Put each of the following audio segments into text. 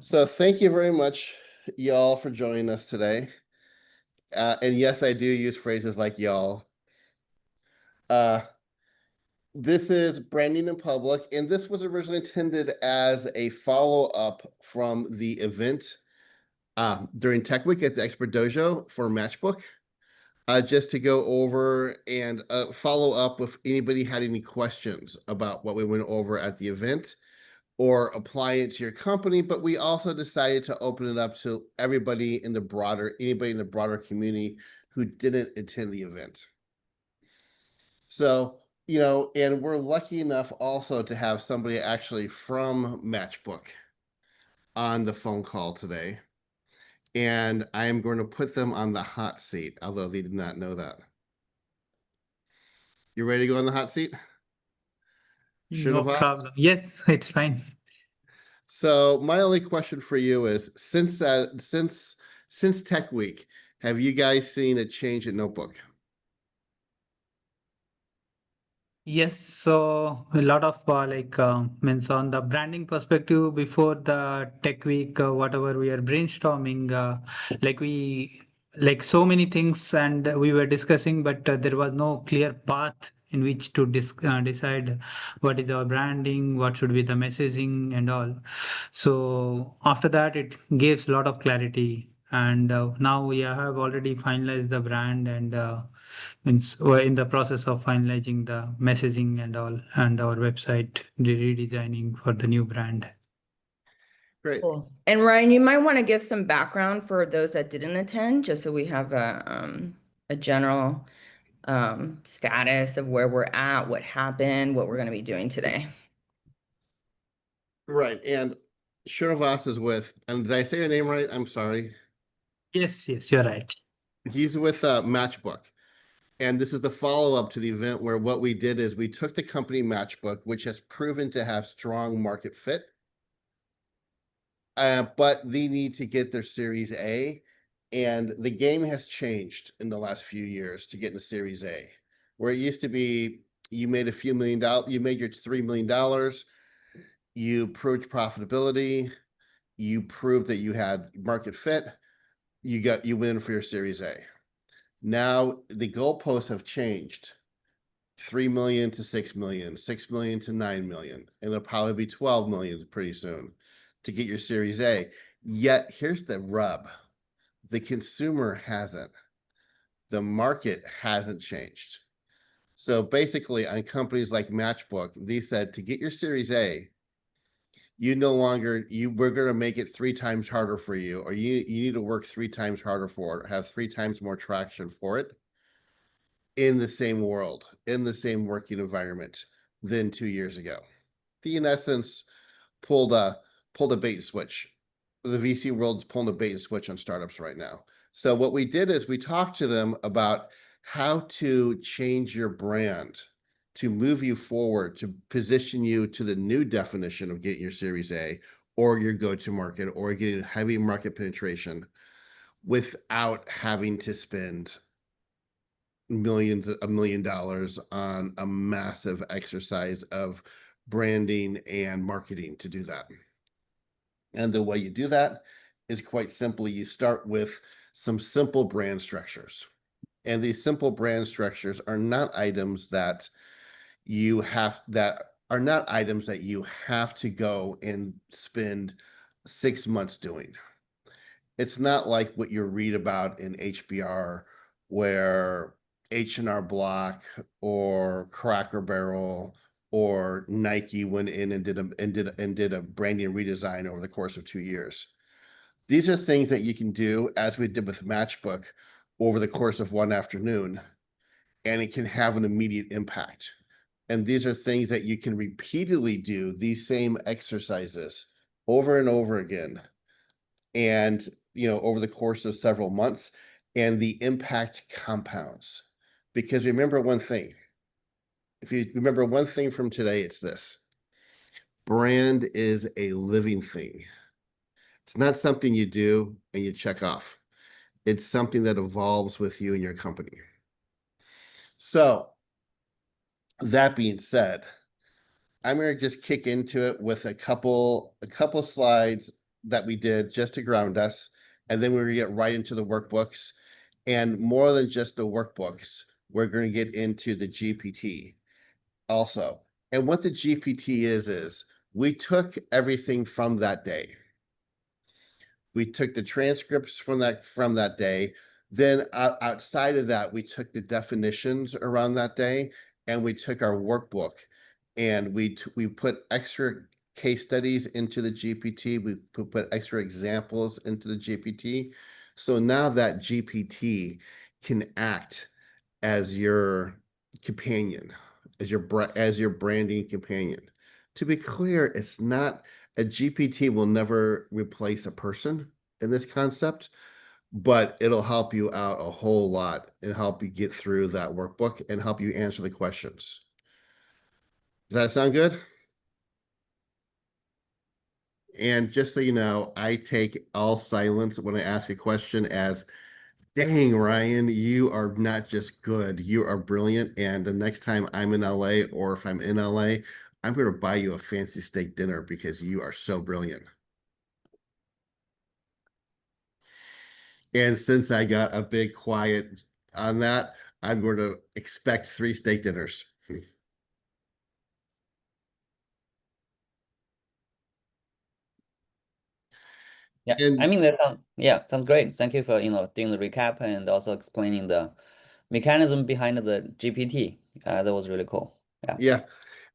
So thank you very much, y'all, for joining us today. And yes, I do use phrases like y'all. Uh, this is Branding in Public, and this was originally intended as a follow-up from the event during Tech Week at the Expert Dojo for Matchbook, just to go over and follow up if anybody had any questions about what we went over at the event, or apply it to your company, but we also decided to open it up to anybody in the broader community who didn't attend the event. So, and we're lucky enough also to have somebody actually from Matchbook on the phone call today. And I am going to put them on the hot seat, although they did not know that. You ready to go on the hot seat? No Srinivas? problem. Yes, it's fine. So my only question for you is, since Tech Week, have you guys seen a change in Notebook? Yes, so a lot of means on the branding perspective before the tech week, whatever we are brainstorming, like we like so many things, and we were discussing, but there was no clear path in which to decide what is our branding, what should be the messaging, and all. So after that, it gives a lot of clarity, and now we have already finalized the brand and. Means we're in the process of finalizing the messaging and all, and our website redesigning for the new brand. Great. Cool. And Ryan, you might want to give some background for those that didn't attend, just so we have a general status of where we're at, what happened, what we're going to be doing today. Right. And Srinivas is with, and did I say your name right? I'm sorry. Yes, you're right. He's with Matchbook. And this is the follow-up to the event where what we did is we took the company Matchbook, which has proven to have strong market fit, but they need to get their Series A. And the game has changed in the last few years to get into Series A, where it used to be you made a few $1 million, you made your $3 million, you proved profitability, you proved that you had market fit, you win for your Series A. Now the goalposts have changed. 3 million to 6 million, 6 million to 9 million, and it'll probably be 12 million pretty soon to get your Series A. Yet here's the rub. The consumer hasn't. The market hasn't changed. So basically on companies like Matchbook, they said to get your Series A, we're going to make it 3 times harder for you, or you need to work 3 times harder for it, or have 3 times more traction for it in the same world, in the same working environment than 2 years ago. They, in essence, pulled a bait and switch. The VC world's pulling a bait and switch on startups right now. So what we did is we talked to them about how to change your brand to move you forward, to position you to the new definition of getting your Series A or your go-to-market or getting heavy market penetration without having to spend $1 million on a massive exercise of branding and marketing to do that. And the way you do that is quite simply, you start with some simple brand structures. And these simple brand structures are not items that you have to go and spend 6 months doing. It's not like what you read about in HBR where H&R Block or Cracker Barrel or Nike went in and did a branding redesign over the course of 2 years. These are things that you can do, as we did with Matchbook, over the course of one afternoon, and it can have an immediate impact. And these are things that you can repeatedly do these same exercises over and over again, and over the course of several months, and the impact compounds. Because remember one thing, if you remember one thing from today, it's this: brand is a living thing. It's not something you do and you check off. It's something that evolves with you and your company. So that being said, I'm going to just kick into it with a couple slides that we did just to ground us. And then we're gonna get right into the workbooks. And more than just the workbooks, we're gonna get into the GPT also. And what the GPT is we took everything from that day. We took the transcripts from that day. Then outside of that, we took the definitions around that day, and we took our workbook, and we put extra case studies into the GPT. We put extra examples into the GPT. So now that GPT can act as your companion, as your branding companion. To be clear, it's not a GPT will never replace a person in this concept, but it'll help you out a whole lot and help you get through that workbook and help you answer the questions. Does that sound good? And just so you know, I take all silence when I ask a question as, dang, Ryan, you are not just good, you are brilliant. And the next time I'm in LA, or if I'm in LA, I'm going to buy you a fancy steak dinner because you are so brilliant. And since I got a big quiet on that, I'm going to expect 3 steak dinners. Yeah, And I mean, sounds great. Thank you for, doing the recap and also explaining the mechanism behind the GPT. That was really cool. Yeah. yeah,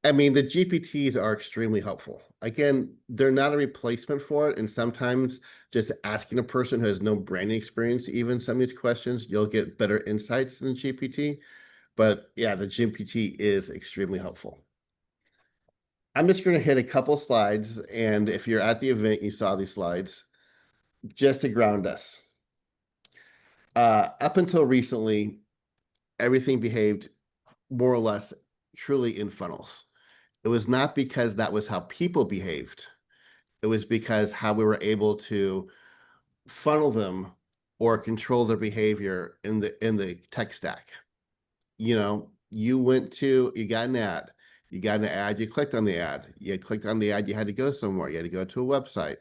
I mean, the GPTs are extremely helpful. Again, they're not a replacement for it. And sometimes just asking a person who has no branding experience, even some of these questions, you'll get better insights than GPT. But yeah, the GPT is extremely helpful. I'm just going to hit a couple slides. And if you're at the event, you saw these slides just to ground us. Up until recently, everything behaved more or less truly in funnels. It was not because that was how people behaved. It was because how we were able to funnel them or control their behavior in the tech stack. You got an ad. You got an ad, you clicked on the ad. You clicked on the ad, you had to go somewhere. You had to go to a website.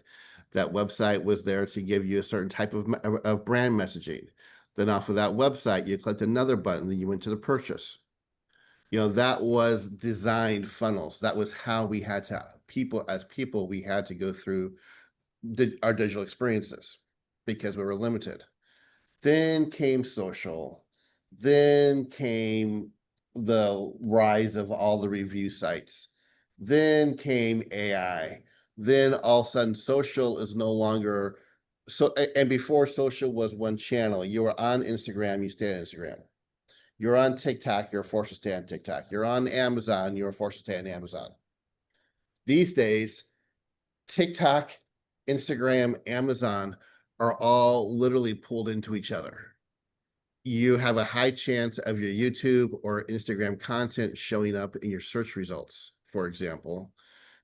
That website was there to give you a certain type of brand messaging. Then off of that website, you clicked another button, then you went to the purchase. That was designed funnels. That was how we had to, we had to go through our digital experiences because we were limited. Then came social. Then came the rise of all the review sites. Then came AI. Then all of a sudden, social is no longer so. And before, social was one channel. You were on Instagram, you stayed on Instagram. You're on TikTok, you're forced to stay on TikTok. You're on Amazon, you're forced to stay on Amazon. These days, TikTok, Instagram, Amazon are all literally pulled into each other. You have a high chance of your YouTube or Instagram content showing up in your search results, for example.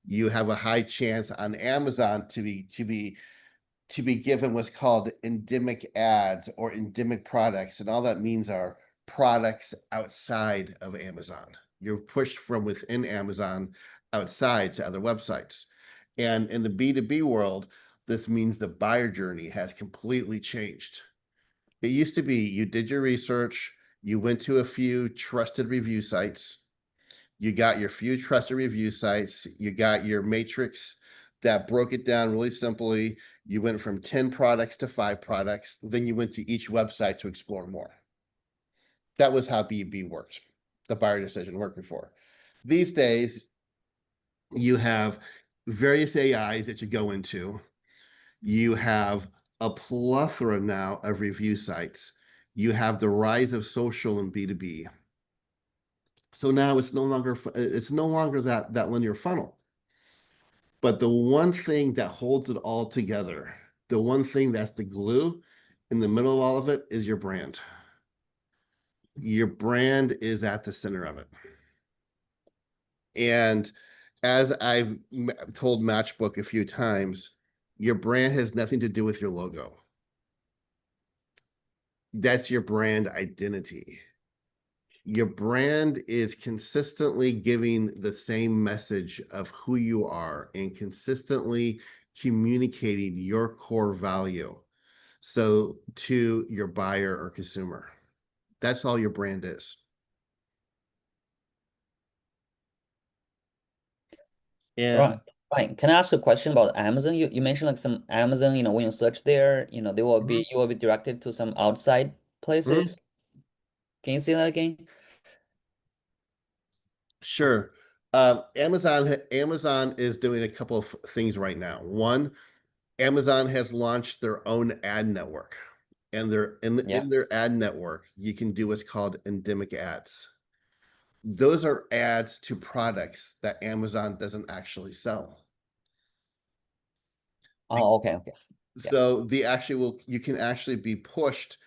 You have a high chance on Amazon to be given what's called endemic ads or endemic products. And all that means are products outside of Amazon. You're pushed from within Amazon outside to other websites. And in the B2B world, this means the buyer journey has completely changed. It used to be you did your research, you went to a few trusted review sites, you got your few trusted review sites, you got your matrix that broke it down really simply. You went from 10 products to 5 products, then you went to each website to explore more. That was how B2B worked, the buyer decision worked before. These days, you have various AIs that you go into. You have a plethora now of review sites. You have the rise of social and B2B. So now it's no longer that linear funnel. But the one thing that holds it all together, the one thing that's the glue in the middle of all of it is your brand. Your brand is at the center of it. And as I've told Matchbook a few times, your brand has nothing to do with your logo. That's your brand identity. Your brand is consistently giving the same message of who you are and consistently communicating your core value. So to your buyer or consumer, that's all your brand is. And Right. Fine. Can I ask a question about Amazon? You mentioned like some Amazon, when you search there, they will be you will be directed to some outside places. Can you say that again? Sure. Amazon is doing a couple of things right now. One, Amazon has launched their own ad network, and in their ad network, you can do what's called endemic ads. Those are ads to products that Amazon doesn't actually sell. Oh, okay. Yeah. So you can actually be pushed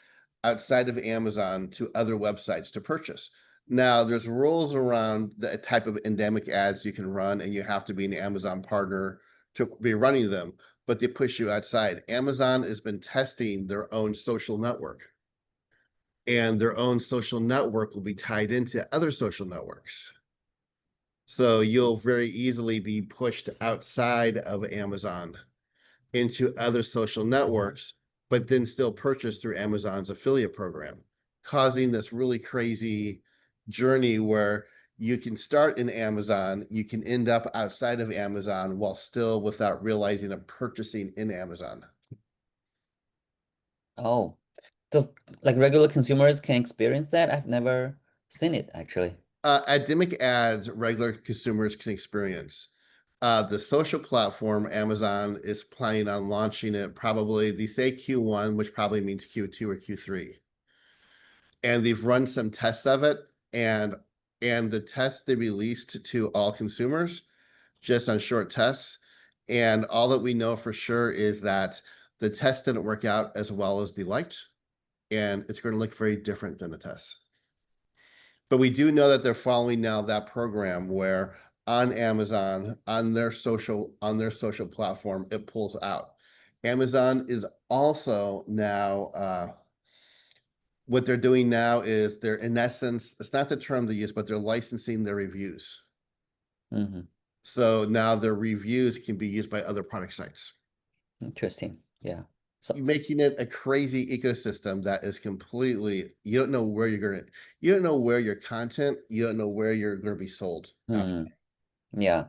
outside of Amazon to other websites to purchase. Now, there's rules around the type of endemic ads you can run, and you have to be an Amazon partner to be running them, but they push you outside. Amazon has been testing their own social network, and their own social network will be tied into other social networks. So you'll very easily be pushed outside of Amazon into other social networks, but then still purchase through Amazon's affiliate program, causing this really crazy journey where you can start in Amazon, you can end up outside of Amazon while still without realizing of purchasing in Amazon. Oh, does like regular consumers can experience that? I've never seen it actually. Endemic ads, regular consumers can experience. The social platform, Amazon is planning on launching it probably, they say Q1, which probably means Q2 or Q3. And they've run some tests of it, and the tests they released to all consumers just on short tests. And all that we know for sure is that the test didn't work out as well as they liked, and it's going to look very different than the tests. But we do know that they're following now that program where on Amazon, on their social platform, it pulls out. Amazon is also now what they're doing now is they're, in essence, it's not the term they use, but they're licensing their reviews. Mm-hmm. So now their reviews can be used by other product sites. Interesting. Yeah. So Making it a crazy ecosystem that is completely, you don't know where you don't know where your content, you don't know where you're going to be sold after. yeah.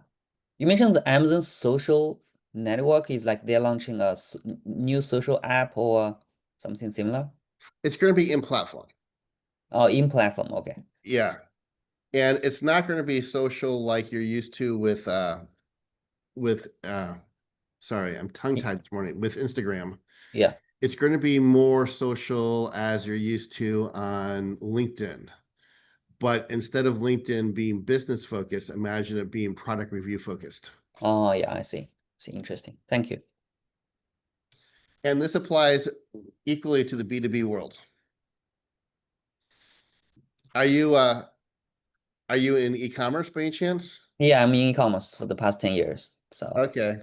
You mentioned the Amazon social network is like they're launching a new social app or something similar. It's going to be in platform. Oh, in platform. Okay. Yeah. And it's not going to be social like you're used to with sorry, I'm tongue-tied this morning, with Instagram. Yeah. It's going to be more social as you're used to on LinkedIn. But instead of LinkedIn being business focused, imagine it being product review focused. Oh, yeah, I see. Interesting. Thank you. And this applies equally to the B2B world. Are you in e-commerce by any chance? Yeah, I'm in e-commerce for the past 10 years. So Okay.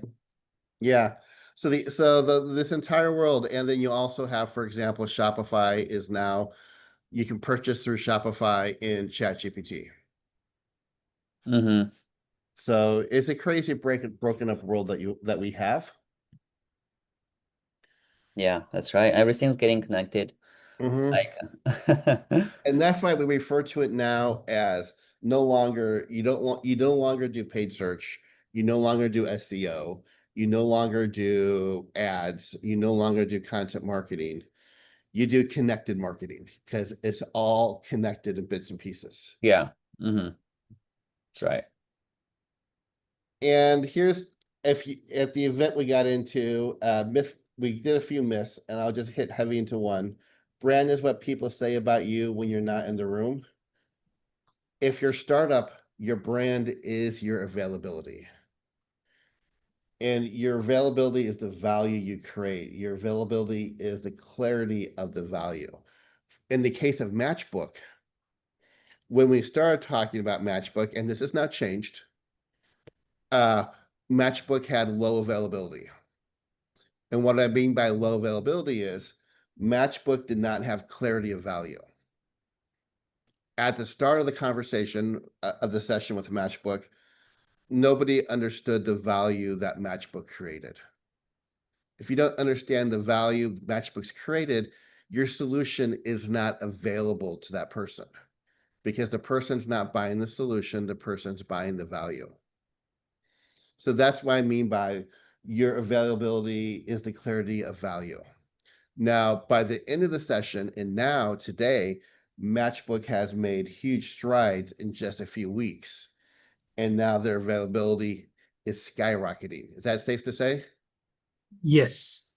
Yeah. So this entire world, and then you also have, for example, Shopify is now, you can purchase through Shopify in ChatGPT. So it's a crazy broken up world that we have. yeah, that's right. Everything's getting connected. Like And that's why we refer to it now as you no longer do paid search, you no longer do SEO, you no longer do ads, you no longer do content marketing. You do connected marketing because it's all connected in bits and pieces. yeah. That's right. And here's, if you, at the event we got into myth, we did a few myths, and I'll just hit heavy into one. Brand is what people say about you when you're not in the room. If you're startup, your brand is your availability. And your availability is the value you create. Your availability is the clarity of the value. In the case of Matchbook, when we started talking about Matchbook, and this has not changed, Matchbook had low availability. And what I mean by low availability is Matchbook did not have clarity of value. At the start of the conversation of the session with Matchbook, nobody understood the value that Matchbook created. if you don't understand the value Matchbook's created, your solution is not available to that person because the person's not buying the solution, the person's buying the value. So that's what I mean by your availability is the clarity of value. Now, by the end of the session, and now today, Matchbook has made huge strides in just a few weeks. And now their availability is skyrocketing. Is that safe to say? Yes.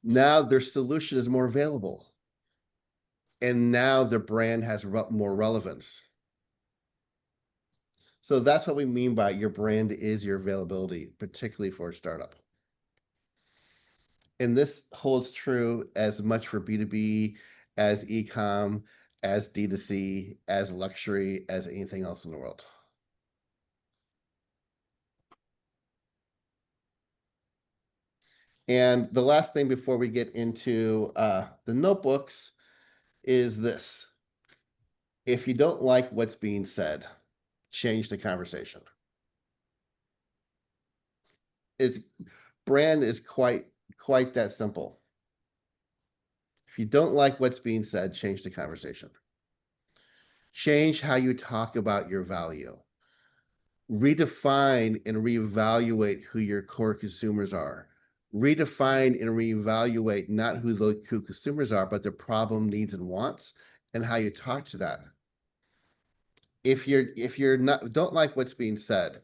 Now their solution is more available. And now their brand has more relevance. So that's what we mean by your brand is your availability, particularly for a startup. And this holds true as much for B2B as e-com, as D2C, as luxury, as anything else in the world. And the last thing before we get into the notebooks is this. If you don't like what's being said, change the conversation. Brand is quite that simple. If you don't like what's being said, change the conversation. Change how you talk about your value. Redefine and reevaluate who your core consumers are. Redefine and reevaluate not who the consumers are, but their problem, needs, and wants, and how you talk to that. If you're not don't like what's being said,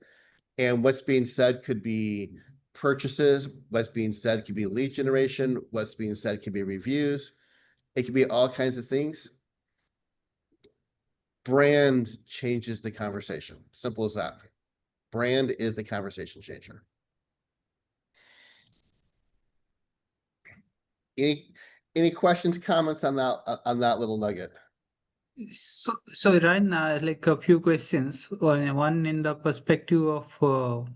and what's being said could be purchases, what's being said could be lead generation, what's being said could be reviews, it could be all kinds of things. Brand changes the conversation. Simple as that. Brand is the conversation changer. Any questions, comments on that little nugget? So Ryan, like a few questions. One in the perspective of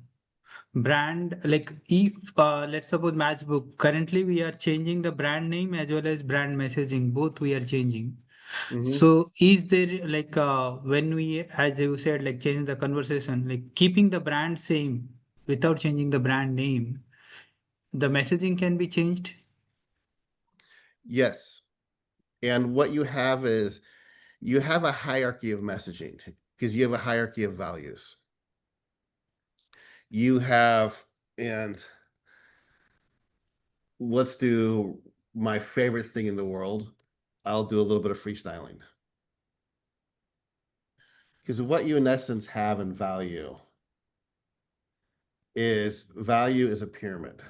brand, like if let's suppose Matchbook, currently we are changing the brand name as well as brand messaging, both we are changing. So is there like when we, as you said, like change the conversation, like keeping the brand same without changing the brand name, the messaging can be changed? Yes. And what you have is you have a hierarchy of messaging because you have a hierarchy of values. You have, and let's do my favorite thing in the world. I'll do a little bit of freestyling. Because what you in essence have in value is a pyramid.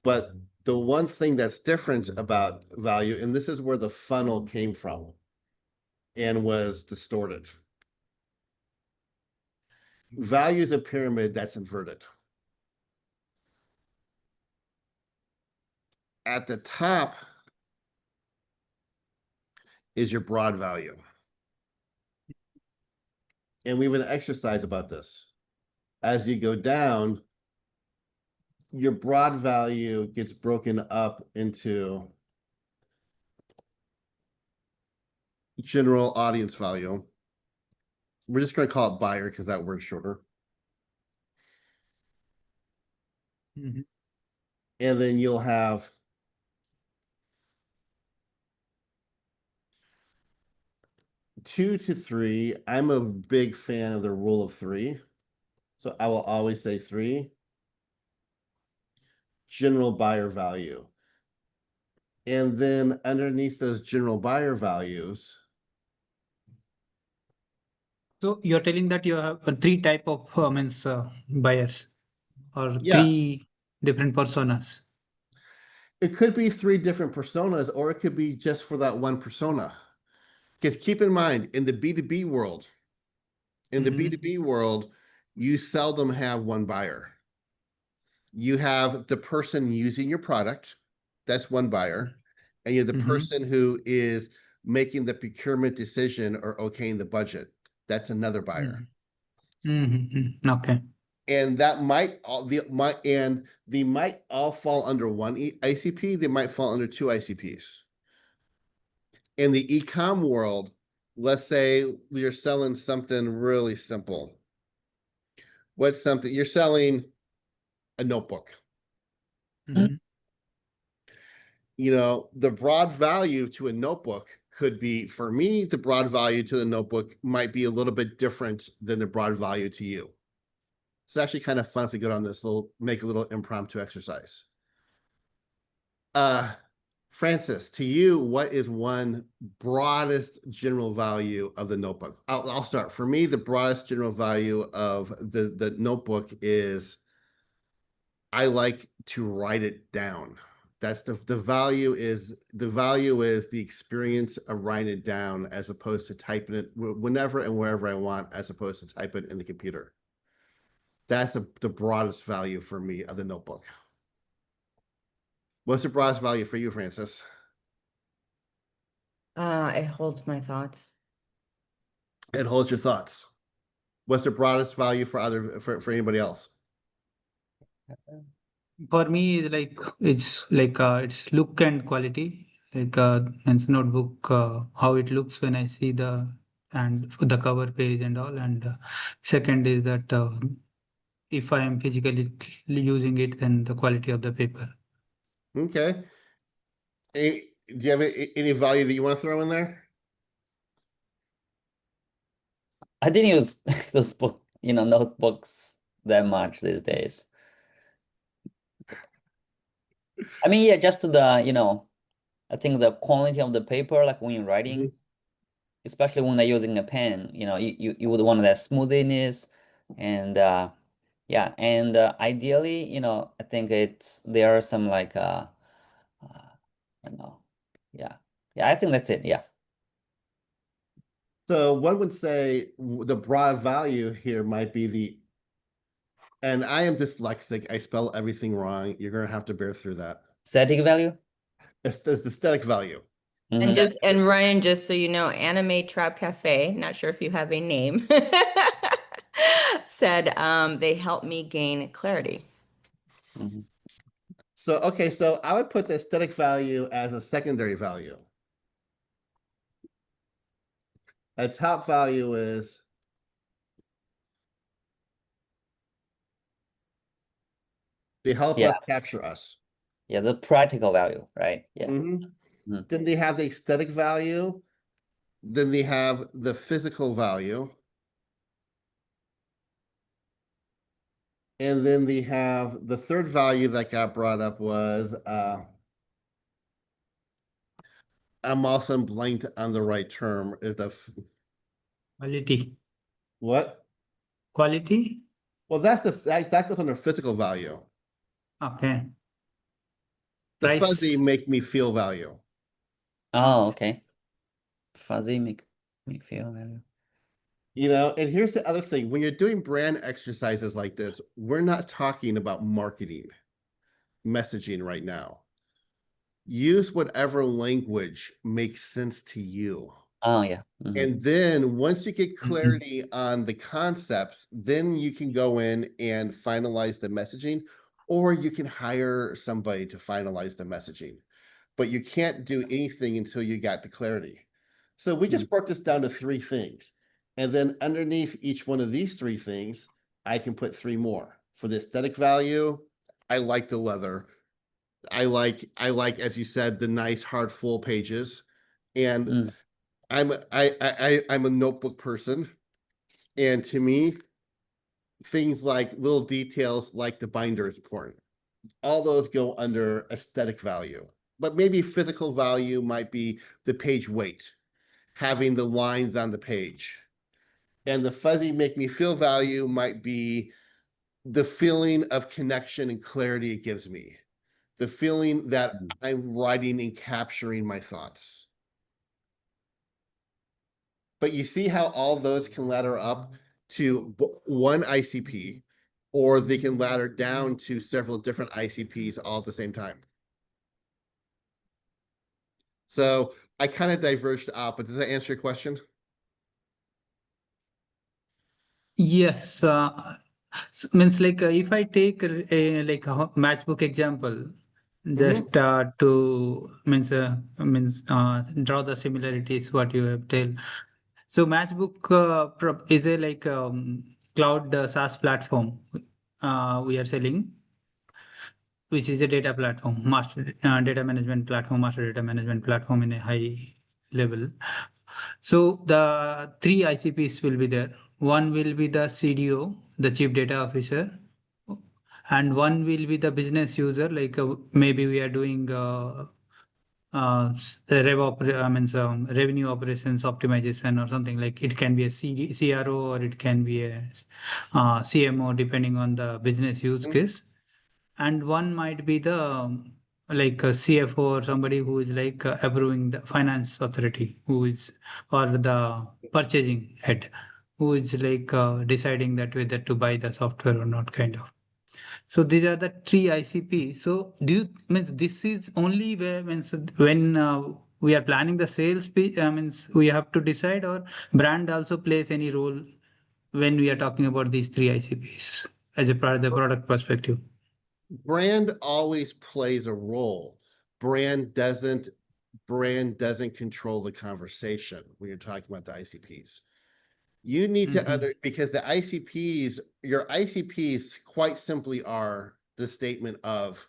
But the one thing that's different about value, and this is where the funnel came from and was distorted. Value is a pyramid that's inverted. At the top is your broad value. And we have an exercise about this. As you go down, your broad value gets broken up into general audience value. We're just going to call it buyer because that word's shorter. Mm-hmm. And then you'll have two to three. I'm a big fan of the rule of three. So I will always say three. General buyer value. And then underneath those general buyer values. So you're telling that you have three type of buyers or Yeah. three different personas. It could be three different personas, or it could be just for that one persona. Because keep in mind, in the B2B world, you seldom have one buyer. You have the person using your product, that's one buyer, and you have the person who is making the procurement decision or okaying the budget, that's another buyer. Okay. And that might all fall under one ICP, they might fall under two ICPs. In the e-com world, let's say you're selling something really simple. What's something you're selling? A notebook. Mhm. You know, the broad value to a notebook could be, for me, the broad value to the notebook might be a little bit different than the broad value to you. It's actually kind of fun if we go on this little, make a little impromptu exercise. Francis, to you, what is one broadest general value of the notebook? I'll start. For me, the broadest general value of the notebook is I like to write it down. That's the value is the experience of writing it down as opposed to typing it whenever and wherever I want, as opposed to type it in the computer. That's the broadest value for me of the notebook. What's the broadest value for you, Francis? It holds my thoughts. It holds your thoughts. What's the broadest value for anybody else? For me, it's look and quality. Means notebook, how it looks when I see the cover page and all. And second is that if I am physically using it, then the quality of the paper. Okay. Do you have any value that you want to throw in there? I didn't use those notebooks that much these days. I mean, yeah, just I think the quality of the paper, like when you're writing, especially when they're using a pen, you would want that smoothness and yeah, and ideally, I think there are some like I don't know. Yeah. Yeah, I think that's it. Yeah. So one would say the broad value here might be and I am dyslexic. I spell everything wrong. You're going to have to bear through that. Static value? It's the aesthetic value. And Ryan, just so you know, Anime Trap Cafe, not sure if you have a name, said they helped me gain clarity. Mhm. So, okay, so I would put the aesthetic value as a secondary value. A top value is they help Yeah. us capture us. Yeah, the practical value, right? Yeah. Mhm. Then they have the aesthetic value. Then they have the physical value. And then they have the third value that got brought up was I'm also blanked on the right term. Is Quality. what? Quality? Well, that goes under physical value. Okay. The Price. fuzzy make me feel value. Oh, okay. Fuzzy make me feel value. And here's the other thing. When you're doing brand exercises like this, we're not talking about marketing, messaging right now. Use whatever language makes sense to you. Oh, yeah. And then once you get clarity on the concepts, then you can go in and finalize the messaging, or you can hire somebody to finalize the messaging. But you can't do anything until you got the clarity. So we just broke this down to 3 things. And then underneath each one of these 3 things, I can put 3 more. For the aesthetic value, I like the leather. I like, as you said, the nice hard full pages. And I'm a notebook person. And to me, things like little details like the binder is important. All those go under aesthetic value. But maybe physical value might be the page weight, having the lines on the page. And the fuzzy make me feel value might be the feeling of connection and clarity it gives me. The feeling that I'm writing and capturing my thoughts. But you see how all those can ladder up to one ICP, or they can ladder down to several different ICPs all at the same time. So I kind of diverged out, but does that answer your question? Yes. Means if I take a matchbook example, just to draw the similarities what you have told. So Matchbook is a like cloud SaaS platform we are selling, which is a data platform, master data management platform, master data management platform in a high level. So the three ICPs will be there. One will be the CDO, the Chief Data Officer, and one will be the business user. Like maybe we are doing revenue operations optimization or something. Like it can be a CRO or it can be a CMO, depending on the business use case. And one might be the like a CFO or somebody who is like approving the finance authority, who is, or the purchasing head, who is like deciding that whether to buy the software or not, kind of. So these are the three ICP. So do you means this is only where means when we are planning the sales pitch, means we have to decide, or brand also plays any role when we are talking about these three ICPs as a part of the product perspective? Brand always plays a role. Brand doesn't control the conversation when you're talking about the ICPs. You need to because the ICPs, your ICPs quite simply are the statement of,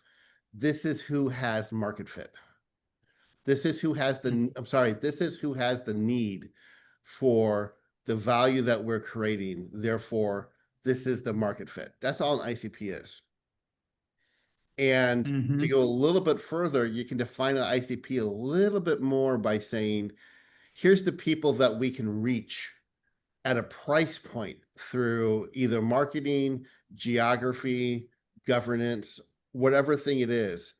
this is who has market fit. This is who has the, I'm sorry, this is who has the need for the value that we're creating. Therefore, this is the market fit. That's all an ICP is. And to go a little bit further, you can define an ICP a little bit more by saying, here's the people that we can reach at a price point through either marketing, geography, governance, whatever thing it is,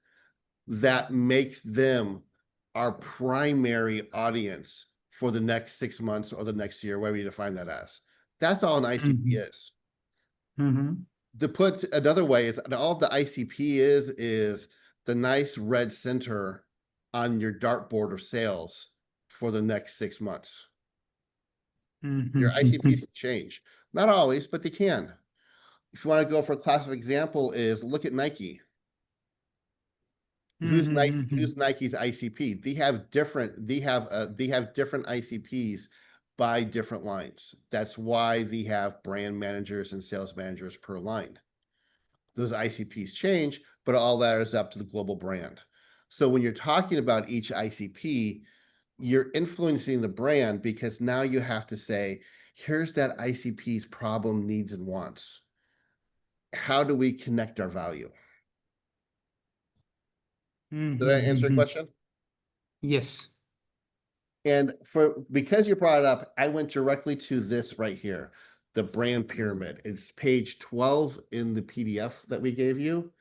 that makes them our primary audience for the next 6 months or the next year, whatever you define that as. That's all an ICP is. To put another way, is all the ICP is the nice red center on your dartboard of sales for the next 6 months. Your ICPs can change. Not always, but they can. If you want to go for a classic example, is look at Nike. Who's Nike's ICP? They have different ICPs by different lines. That's why they have brand managers and sales managers per line. Those ICPs change, but all that is up to the global brand. So when you're talking about each ICP, you're influencing the brand, because now you have to say, here's that ICP's problem, needs, and wants. How do we connect our value? Did I answer your question? Yes. And because you brought it up, I went directly to this right here, the brand pyramid. It's page 12 in the PDF that we gave you.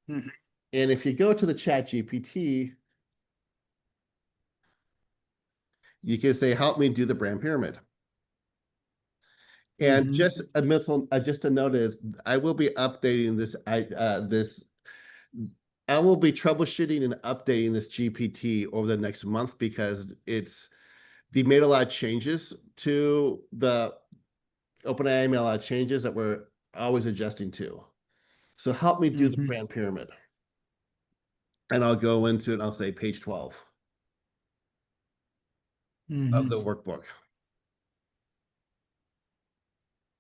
And if you go to the Chat GPT, you can say, help me do the brand pyramid. And just a note is, I will be updating this. I will be troubleshooting and updating this GPT over the next month, because they made a lot of changes to the OpenAI, made a lot of changes that we're always adjusting to. So help me do the brand pyramid. And I'll go into it and I'll say page 12 of the workbook.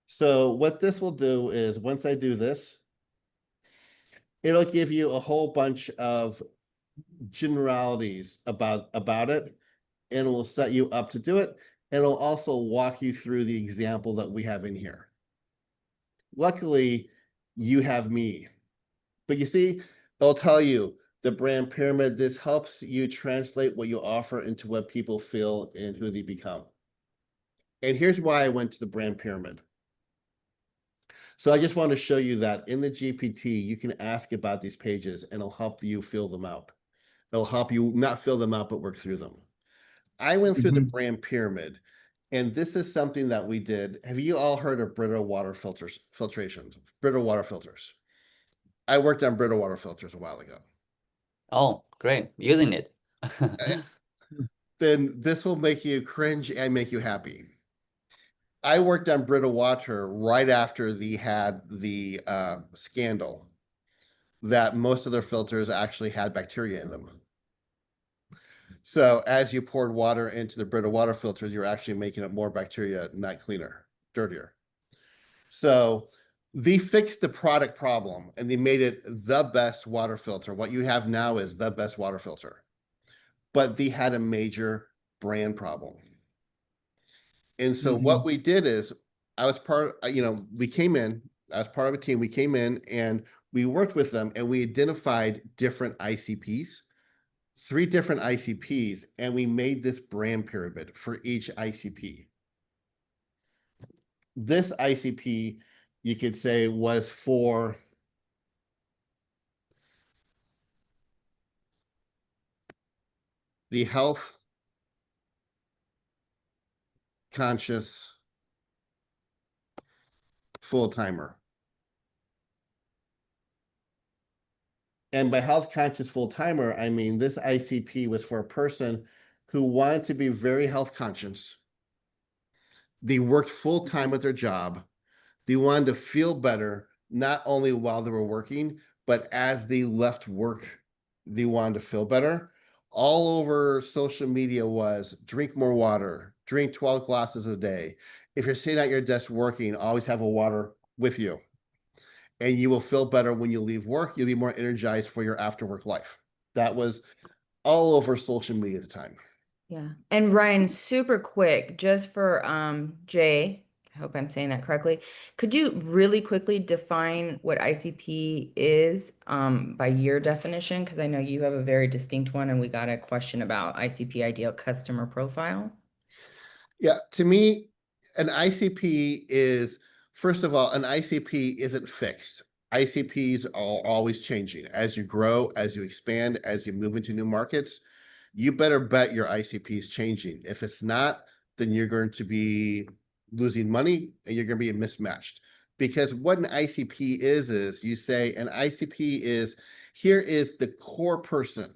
So what this will do is, once I do this, it'll give you a whole bunch of generalities about it, and it will set you up to do it. And it'll also walk you through the example that we have in here. Luckily, you have me. But you see, it'll tell you the brand pyramid. This helps you translate what you offer into what people feel and who they become. And here's why I went to the brand pyramid. So I just want to show you that in the GPT, you can ask about these pages and it'll help you fill them out. It'll help you not fill them out, but work through them. I went through the brand pyramid, and this is something that we did. Have you all heard of brittle water filtration? Brittle water filters. I worked on brittle water filters a while ago. Oh, great. Using it. Then this will make you cringe and make you happy. I worked on brittle water right after they had the scandal that most of their filters actually had bacteria in them. So as you poured water into the Brita water filter, you're actually making it more bacteria, not cleaner, dirtier. So they fixed the product problem and they made it the best water filter. What you have now is the best water filter. But they had a major brand problem. And so what we did is I was part, we came in, I was part of a team, we came in and we worked with them and we identified different ICPs, 3 different ICPs, and we made this brand pyramid for each ICP. This ICP, you could say, was for the health conscious full-timer. And by health conscious full-timer, I mean this ICP was for a person who wanted to be very health conscious. They worked full-time at their job. They wanted to feel better, not only while they were working, but as they left work, they wanted to feel better. All over social media was drink more water, drink 12 glasses a day. If you're sitting at your desk working, always have a water with you. And you will feel better when you leave work. You'll be more energized for your after work life. That was all over social media at the time. Yeah. And Ryan, super quick, just for Jay, I hope I'm saying that correctly. Could you really quickly define what ICP is by your definition? Because I know you have a very distinct one, and we got a question about ICP, ideal customer profile. Yeah, to me, an ICP is, first of all, an ICP isn't fixed. ICPs are always changing. As you grow, as you expand, as you move into new markets, you better bet your ICP is changing. If it's not, then you're going to be losing money and you're going to be mismatched. Because what an ICP is you say an ICP is, here is the core person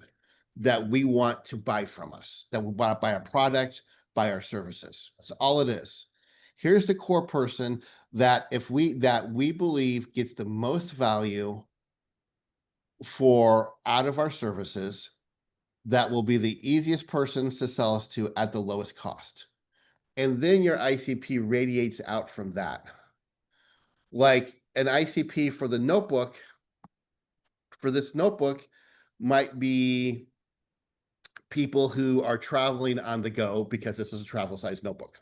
that we want to buy from us, that we want to buy a product, buy our services. That's all it is. Here's the core person that we believe gets the most value for out of our services, that will be the easiest persons to sell us to at the lowest cost. And then your ICP radiates out from that. Like an ICP for the notebook, for this notebook, might be people who are traveling on the go, because this is a travel size notebook,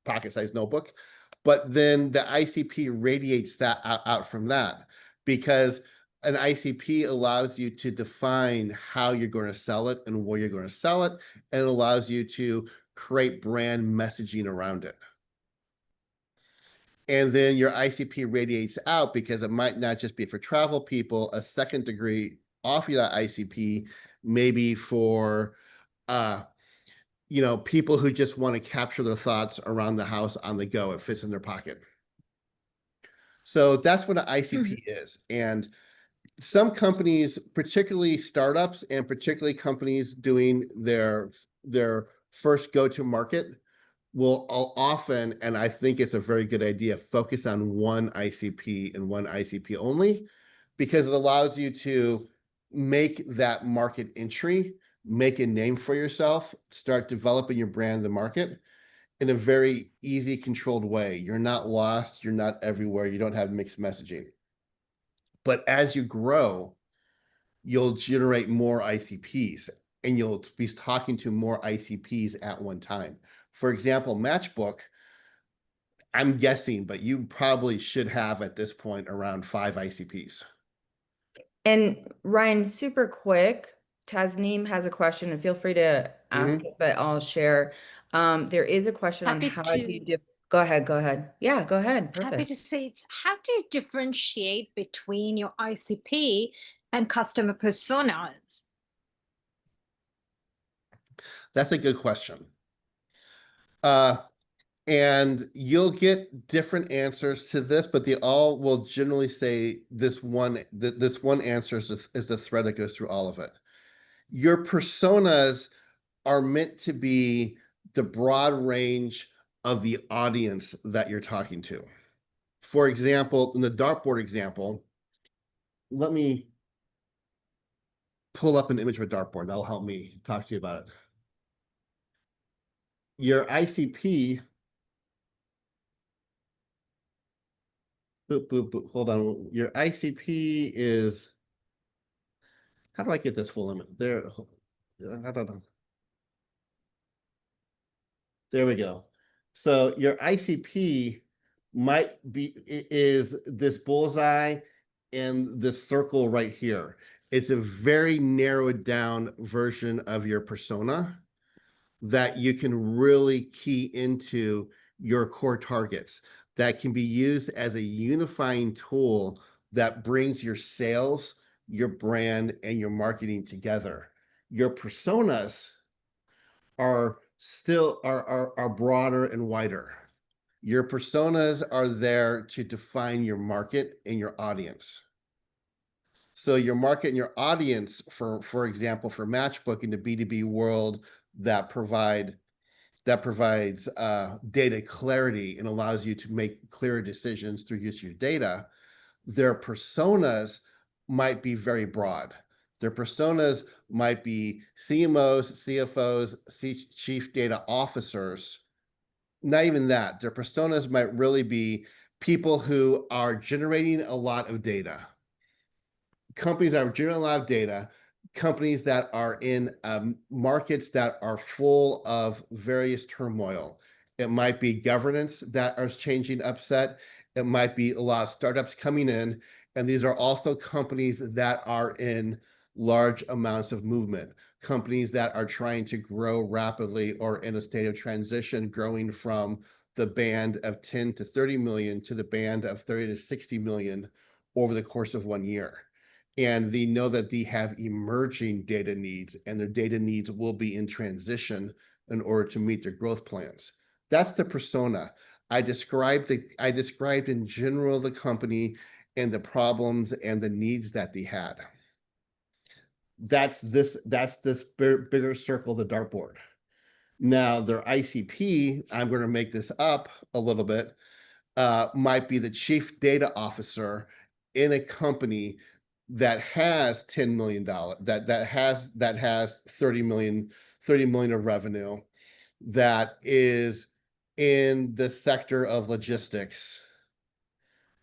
pocket size notebook. But then the ICP radiates that out from that, because an ICP allows you to define how you're going to sell it and where you're going to sell it, and it allows you to create brand messaging around it. And then your ICP radiates out, because it might not just be for travel people. A second degree off of that ICP, maybe for people who just want to capture their thoughts around the house on the go. It fits in their pocket. So that's what an ICP is. And some companies, particularly startups and particularly companies doing their first go-to market, will often, and I think it's a very good idea, focus on one ICP and one ICP only, because it allows you to make that market entry, make a name for yourself, start developing your brand in the market in a very easy, controlled way. You're not lost, you're not everywhere, you don't have mixed messaging. But as you grow, you'll generate more ICPs, and you'll be talking to more ICPs at one time. For example, Matchbook, I'm guessing, but you probably should have at this point around 5 ICPs. And Ryan, super quick, Tasneem has a question, and feel free to ask it, but I'll share. There is a question on how do you go ahead. Yeah, go ahead. Happy Perfect. to say it. How do you differentiate between your ICP and customer personas? That's a good question. And you'll get different answers to this, but they all will generally say this one answer is the thread that goes through all of it. Your personas are meant to be the broad range of the audience that you're talking to. For example, in the dartboard example, let me pull up an image of a dartboard. That'll help me talk to you about it. Your ICP, boop, boop, boop, hold on. Your ICP is, how do I get this full image? There, I don't know. There we go. So your ICP might be, is this bullseye and this circle right here. It's a very narrowed down version of your persona that you can really key into your core targets, that can be used as a unifying tool that brings your sales, your brand, and your marketing together. Your personas are still are broader and wider. Your personas are there to define your market and your audience. So your market and your audience, for example, for Matchbook in the B2B world that provides data clarity and allows you to make clearer decisions through use of your data, their personas might be very broad. Their personas might be CMOs, CFOs, chief data officers. Not even that. Their personas might really be people who are generating a lot of data. Companies that are generating a lot of data, companies that are in markets that are full of various turmoil. It might be governance that is changing upset. It might be a lot of startups coming in. And these are also companies that are in large amounts of movement, companies that are trying to grow rapidly or in a state of transition, growing from the band of 10 to 30 million to the band of 30 to 60 million over the course of 1 year. And they know that they have emerging data needs, and their data needs will be in transition in order to meet their growth plans. That's the persona. I described in general the company and the problems and the needs that they had. That's this bigger circle, the dartboard. Now their ICP, I'm going to make this up a little bit, might be the chief data officer in a company that has $10 million, that has 30 million of revenue, that is in the sector of logistics,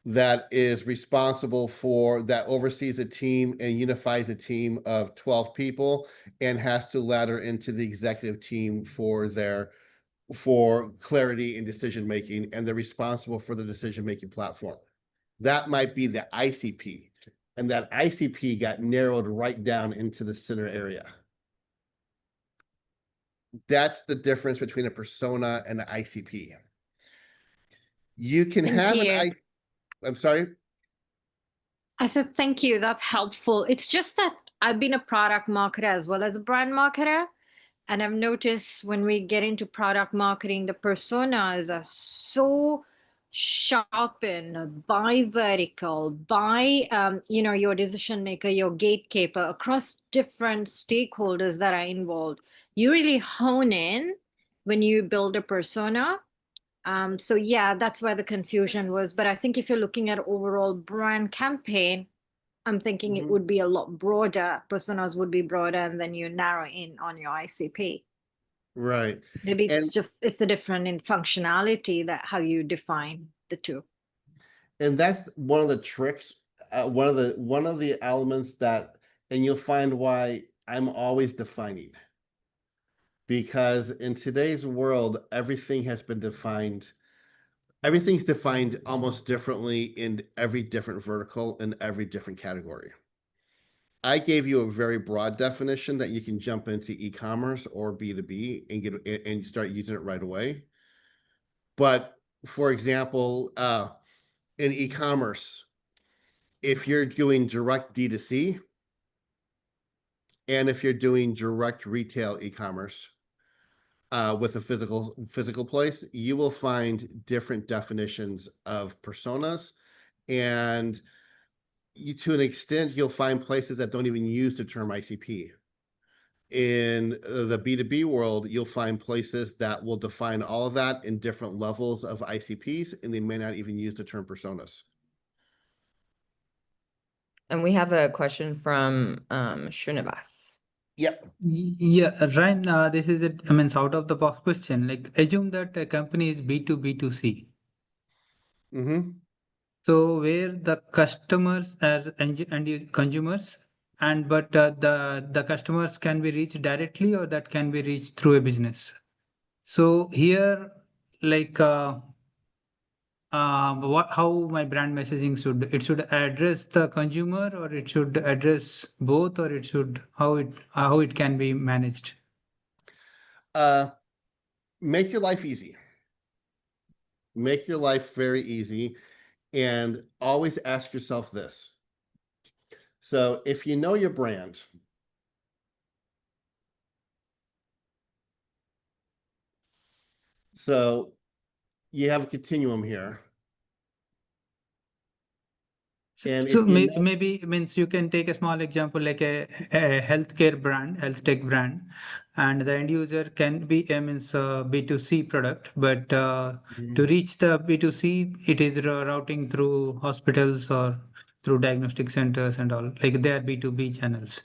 that is responsible for, that oversees a team and unifies a team of 12 people and has to ladder into the executive team for clarity and decision making, and they're responsible for the decision making platform. That might be the ICP, and that ICP got narrowed right down into the center area. That's the difference between a persona and an ICP. You can have an I'm sorry. I said, thank you. That's helpful. It's just that I've been a product marketer as well as a brand marketer. And I've noticed when we get into product marketing, the personas are so sharpened by vertical, by your decision maker, your gatekeeper across different stakeholders that are involved. You really hone in when you build a persona. So yeah, that's where the confusion was. But I think if you're looking at overall brand campaign, I'm thinking it would be a lot broader. Personas would be broader, and then you narrow in on your ICP. Right. Maybe it's a different in functionality that how you define the two. And that's one of the tricks. One of the elements that, and you'll find why I'm always defining. Because in today's world, everything has been defined. Everything's defined almost differently in every different vertical and every different category. I gave you a very broad definition that you can jump into e-commerce or B2B and get and start using it right away. But for example, in e-commerce, if you're doing direct D2C and if you're doing direct retail e-commerce, with a physical place, you will find different definitions of personas, and to an extent, you'll find places that don't even use the term ICP. In the B2B world, you'll find places that will define all of that in different levels of ICPs, and they may not even use the term personas. And we have a question from Srinivas. Yep. Yeah, Ryan, this is it. I mean, it's out of the box question. Like, assume that a company is B2B2C. Mm-hmm. So where the customers are consumers, and but the customers can be reached directly, or that can be reached through a business. So here, like, what how my brand messaging should address the consumer, or it should address both, or it should how it can be managed. Make your life easy. Make your life very easy, and always ask yourself this. So if you know your brand, so you have a continuum here. And So if you know, maybe means you can take a small example like a healthcare brand, health tech brand, and the end user can be means B2C product, but to reach the B2C, it is routing through hospitals or through diagnostic centers and all, like they are B2B channels.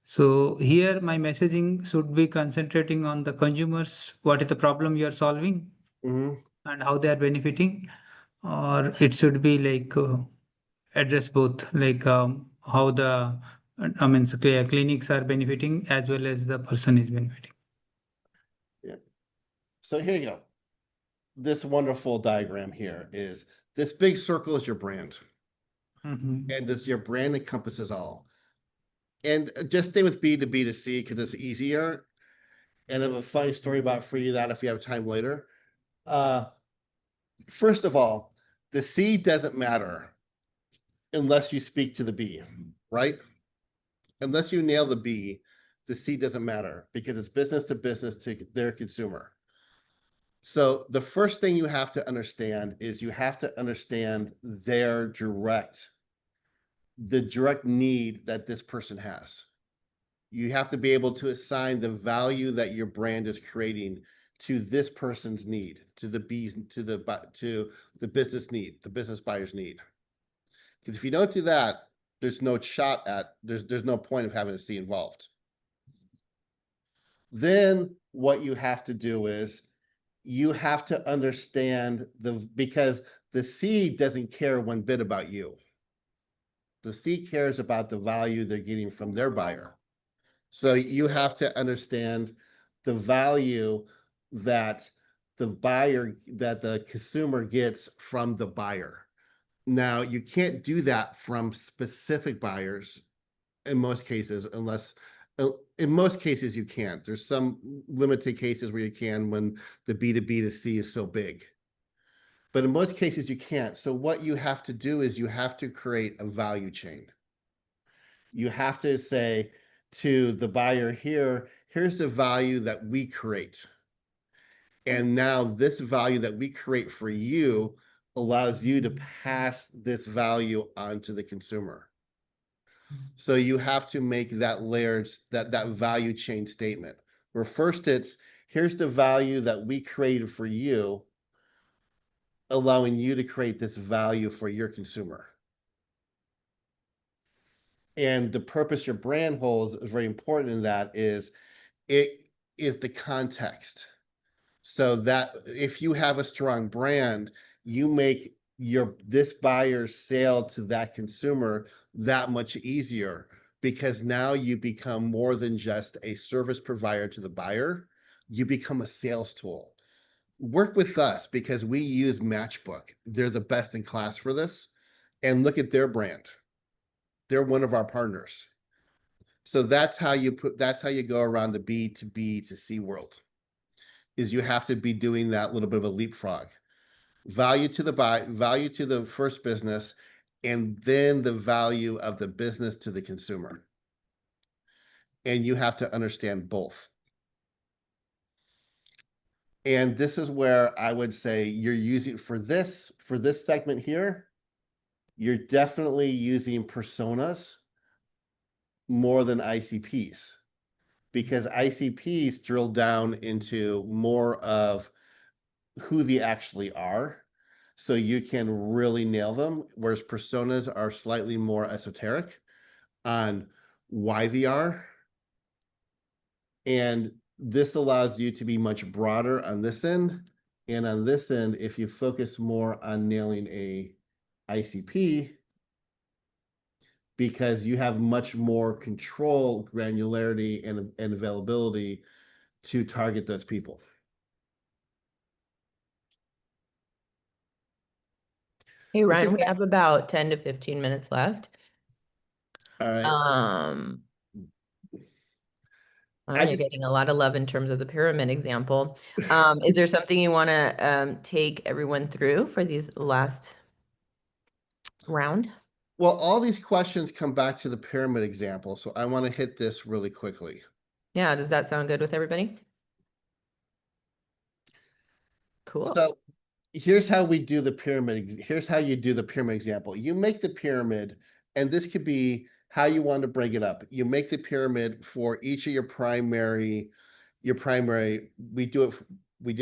So here my messaging should be concentrating on the consumers, what is the problem you are solving Mhm. and how they are benefiting, or it should be like address both, like how the I mean clinics are benefiting as well as the person is benefiting. Yeah. So here you go. This wonderful diagram here is this big circle is your brand, Mhm. and this your brand encompasses all. And just stay with B2B to C because it's easier. And I have a funny story about for you that if you have time later. Uh, first of all, the C doesn't matter unless you speak to the B, right? Unless you nail the B, the C doesn't matter because it's business to business to their consumer. So the first thing you have to understand is you have to understand the direct need that this person has. You have to be able to assign the value that your brand is creating to this person's need, to the B's, to the business need, the business buyer's need. Because if you don't do that, there's no shot at, there's no point of having a C involved. Then what you have to do is you have to understand because the C doesn't care one bit about you. The C cares about the value they're getting from their buyer. So you have to understand the value that the consumer gets from the buyer. Now, you can't do that from specific buyers in most cases, unless in most cases you can't. There's some limited cases where you can when the B2B to C is so big. But in most cases you can't. So what you have to do is you have to create a value chain. You have to say to the buyer here, here's the value that we create. And now this value that we create for you allows you to pass this value on to the consumer. So you have to make that that value chain statement where first it's here's the value that we created for you, allowing you to create this value for your consumer. And the purpose your brand holds is very important in that is it is the context. So that if you have a strong brand, you make this buyer's sale to that consumer that much easier because now you become more than just a service provider to the buyer. You become a sales tool. Work with us because we use Matchbook. They're the best in class for this. And look at their brand. They're one of our partners. So that's how you go around the B to B to C world. Is you have to be doing that little bit of a leapfrog. Value to the first business, and then the value of the business to the consumer. And you have to understand both. And this is where I would say you're using for this segment here, you're definitely using personas more than ICPs because ICPs drill down into more of who they actually are. so you can really nail them, whereas personas are slightly more esoteric on why they are. And this allows you to be much broader on this end. And on this end, if you focus more on nailing a ICP, because you have much more control, granularity, and availability to target those people. Hey, Ryan, we have about 10 to 15 minutes left. All right. You're getting a lot of love in terms of the pyramid example. Is there something you want to take everyone through for these last round? Well, all these questions come back to the pyramid example, so I want to hit this really quickly. Yeah, does that sound good with everybody? Cool. So here's how we do the pyramid. Here's how you do the pyramid example. You make the pyramid, and this could be how you want to break it up. You make the pyramid for each of your primary, we did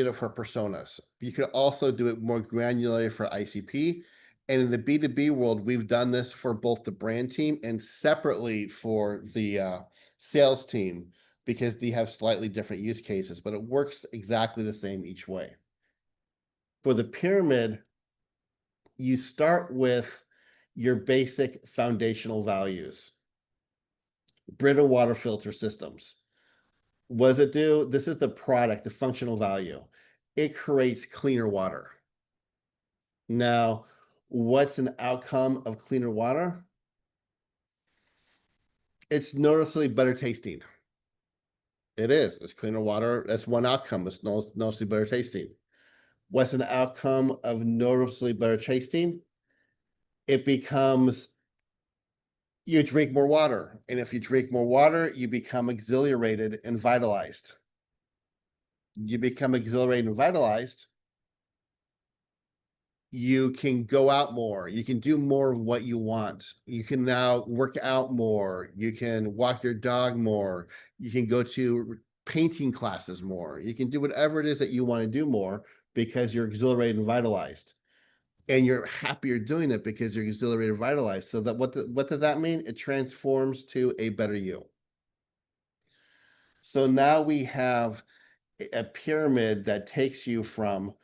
it for personas. You could also do it more granular for ICP. And in the B2B world, we've done this for both the brand team and separately for the sales team, because they have slightly different use cases, but it works exactly the same each way. For the pyramid, you start with your basic foundational values. Brita water filter systems. What does it do? This is the product, the functional value. It creates cleaner water. Now, what's an outcome of cleaner water? It's noticeably better tasting. It is. It's cleaner water. That's one outcome. It's noticeably better tasting. What's an outcome of noticeably better tasting? It becomes, you drink more water. And if you drink more water, you become exhilarated and vitalized. You become exhilarated and vitalized, you can go out more. You can do more of what you want. You can now work out more. You can walk your dog more. You can go to painting classes more. You can do whatever it is that you want to do more because you're exhilarated and vitalized. And you're happier doing it because you're exhilarated and vitalized. So that what does that mean? It transforms to a better you. So now we have a pyramid that takes you from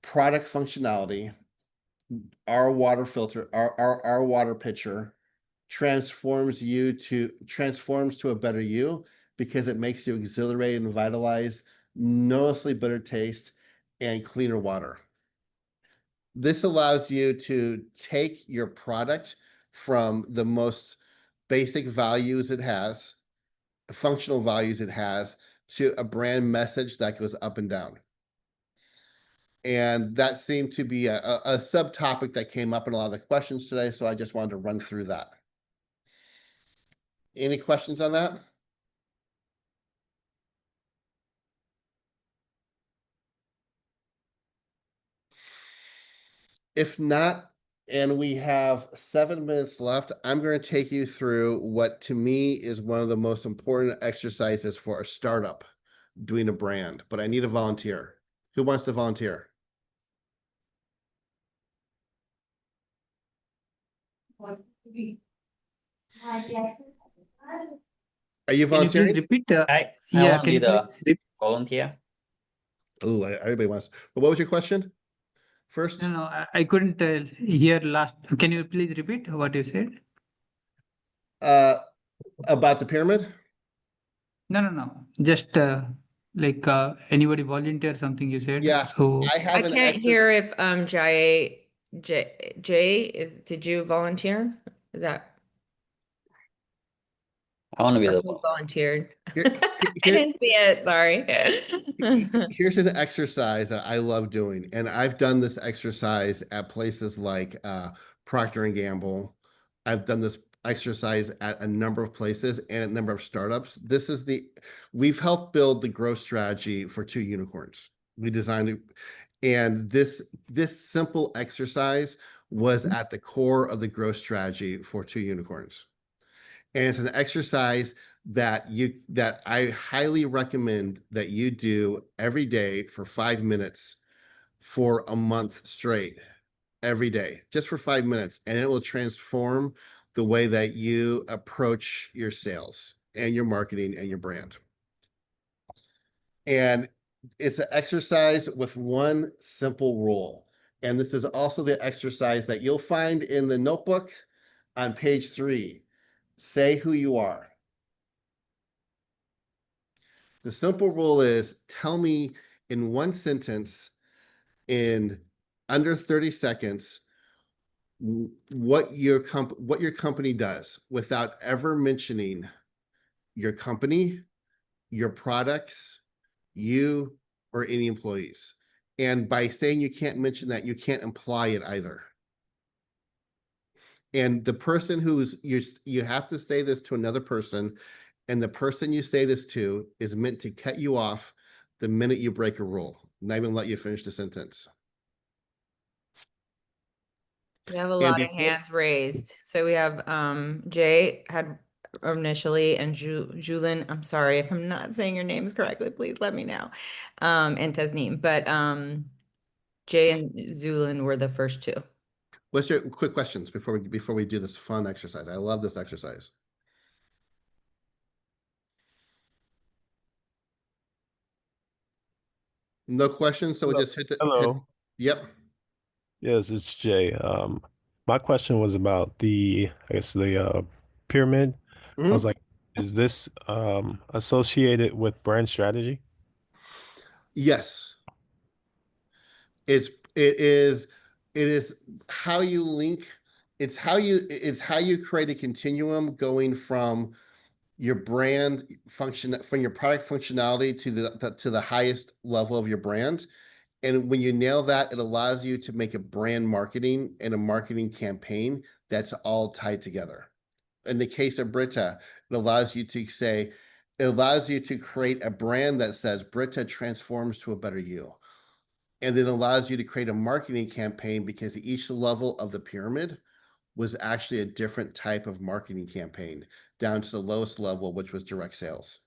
product functionality, our water filter, our water pitcher transforms to a better you, because it makes you exhilarated and vitalized, noticeably better taste, and cleaner water. This allows you to take your product from the most basic values it has, functional values it has, to a brand message that goes up and down. And that seemed to be a subtopic that came up in a lot of the questions today, so I just wanted to run through that. Any questions on that? If not, and we have 7 minutes left, I'm going to take you through what to me is one of the most important exercises for a startup doing a brand, but I need a volunteer. Who wants to volunteer? Are you Can you please volunteering? repeat? I Yeah, want to can be you the please repeat? volunteer. Oh, everybody wants. But what was your question first? No, I couldn't hear last. Can you please repeat what you said? About the pyramid? No. Just like anybody volunteer something you said. Yeah, So I I have an can't exercise. hear if did you volunteer? Is that I want to be or the who volunteered? Here- I here- didn't see it, sorry. Here's an exercise that I love doing, and I've done this exercise at places like Procter and Gamble. I've done this exercise at a number of places and a number of startups. We've helped build the growth strategy for 2 unicorns. We designed it, and this simple exercise was at the core of the growth strategy for 2 unicorns. And it's an exercise that I highly recommend that you do every day for 5 minutes for a month straight, every day, just for 5 minutes, and it will transform the way that you approach your sales and your marketing and your brand. And it's an exercise with one simple rule. And this is also the exercise that you'll find in the notebook on page 3. Say who you are. The simple rule is tell me in one sentence, in under 30 seconds, what your company does without ever mentioning your company, your products, you, or any employees. And by saying you can't mention that, you can't imply it either. And the person you have to say this to another person, and the person you say this to is meant to cut you off the minute you break a rule, not even let you finish the sentence. We have a lot of hands raised. So we have Jay had initially, and Julin, I'm sorry if I'm not saying your names correctly, please let me know. And Tasneem, but Jay and Zulin were the first two. What's your quick questions before we do this fun exercise? I love this exercise. No questions, so we just hit the Hello. Yep. Yes, it's Jay. My question was about the pyramid. I was like, is this associated with brand strategy? Yes. It is how you link, it's how you create a continuum going from your brand function, from your product functionality to the highest level of your brand. And when you nail that, it allows you to make a brand marketing and a marketing campaign that's all tied together. In the case of Brita, it allows you to create a brand that says Brita transforms to a better you. And then allows you to create a marketing campaign because each level of the pyramid was actually a different type of marketing campaign down to the lowest level, which was direct sales.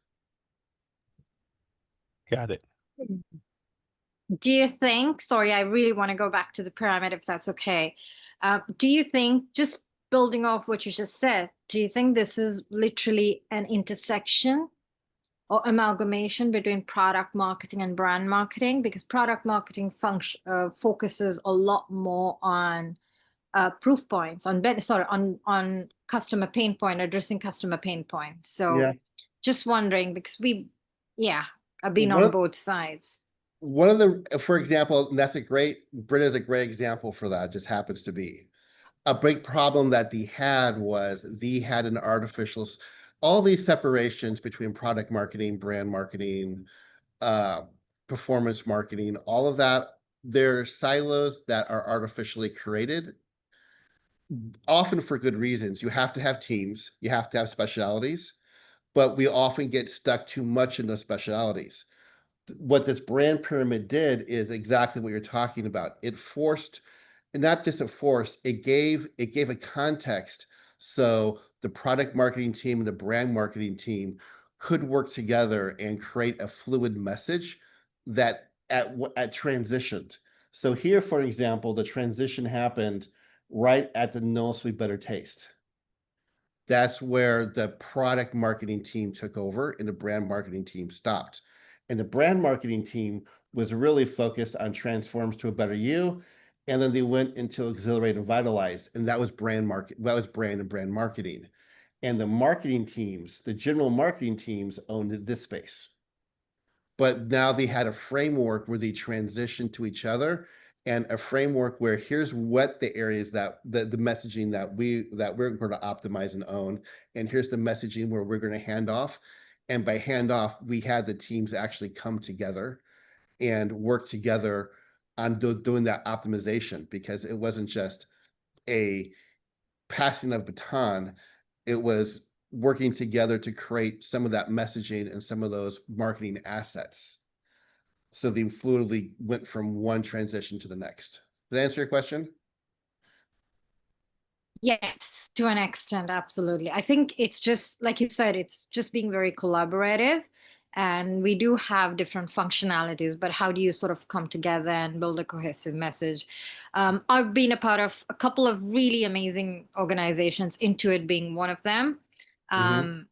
Got it. Do you think, sorry, I really want to go back to the pyramid if that's okay. Do you think, just building off what you just said, do you think this is literally an intersection or amalgamation between product marketing and brand marketing? Because product marketing focuses a lot more on proof points, on customer pain point, addressing customer pain points. So just wondering, because I've been on both sides. One of the, for example, and Brita is a great example for that, just happens to be. A big problem that they had was they had an artificial, all these separations between product marketing, brand marketing, performance marketing, all of that, they're silos that are artificially created, often for good reasons. You have to have teams, you have to have specialities, but we often get stuck too much in those specialities. What this brand pyramid did is exactly what you're talking about. It forced, and not just a force, it gave a context so the product marketing team and the brand marketing team could work together and create a fluid message that at transitioned. So here, for example, the transition happened right at the No Sweet Better Taste. That's where the product marketing team took over and the brand marketing team stopped. And the brand marketing team was really focused on transforms to a better you. And then they went into Exhilarate and Vitalize, and that was brand and brand marketing. And the marketing teams, the general marketing teams, owned this space. But now they had a framework where they transitioned to each other, and a framework where here's what the areas that the messaging that we're going to optimize and own, and here's the messaging where we're going to hand off. And by handoff, we had the teams actually come together and work together on doing that optimization, because it wasn't just a passing of baton. It was working together to create some of that messaging and some of those marketing assets. So they fluidly went from one transition to the next. Did that answer your question? Yes, to an extent, absolutely. I think it's just, like you said, it's just being very collaborative and we do have different functionalities, but how do you sort of come together and build a cohesive message? I've been a part of a couple of really amazing organizations, Intuit being one of them, and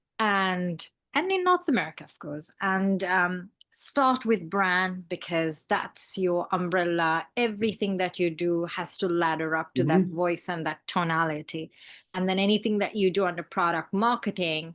in North America, of course. And start with brand, because that's your umbrella. Everything that you do has to ladder up to that voice and that tonality. And then anything that you do under product marketing,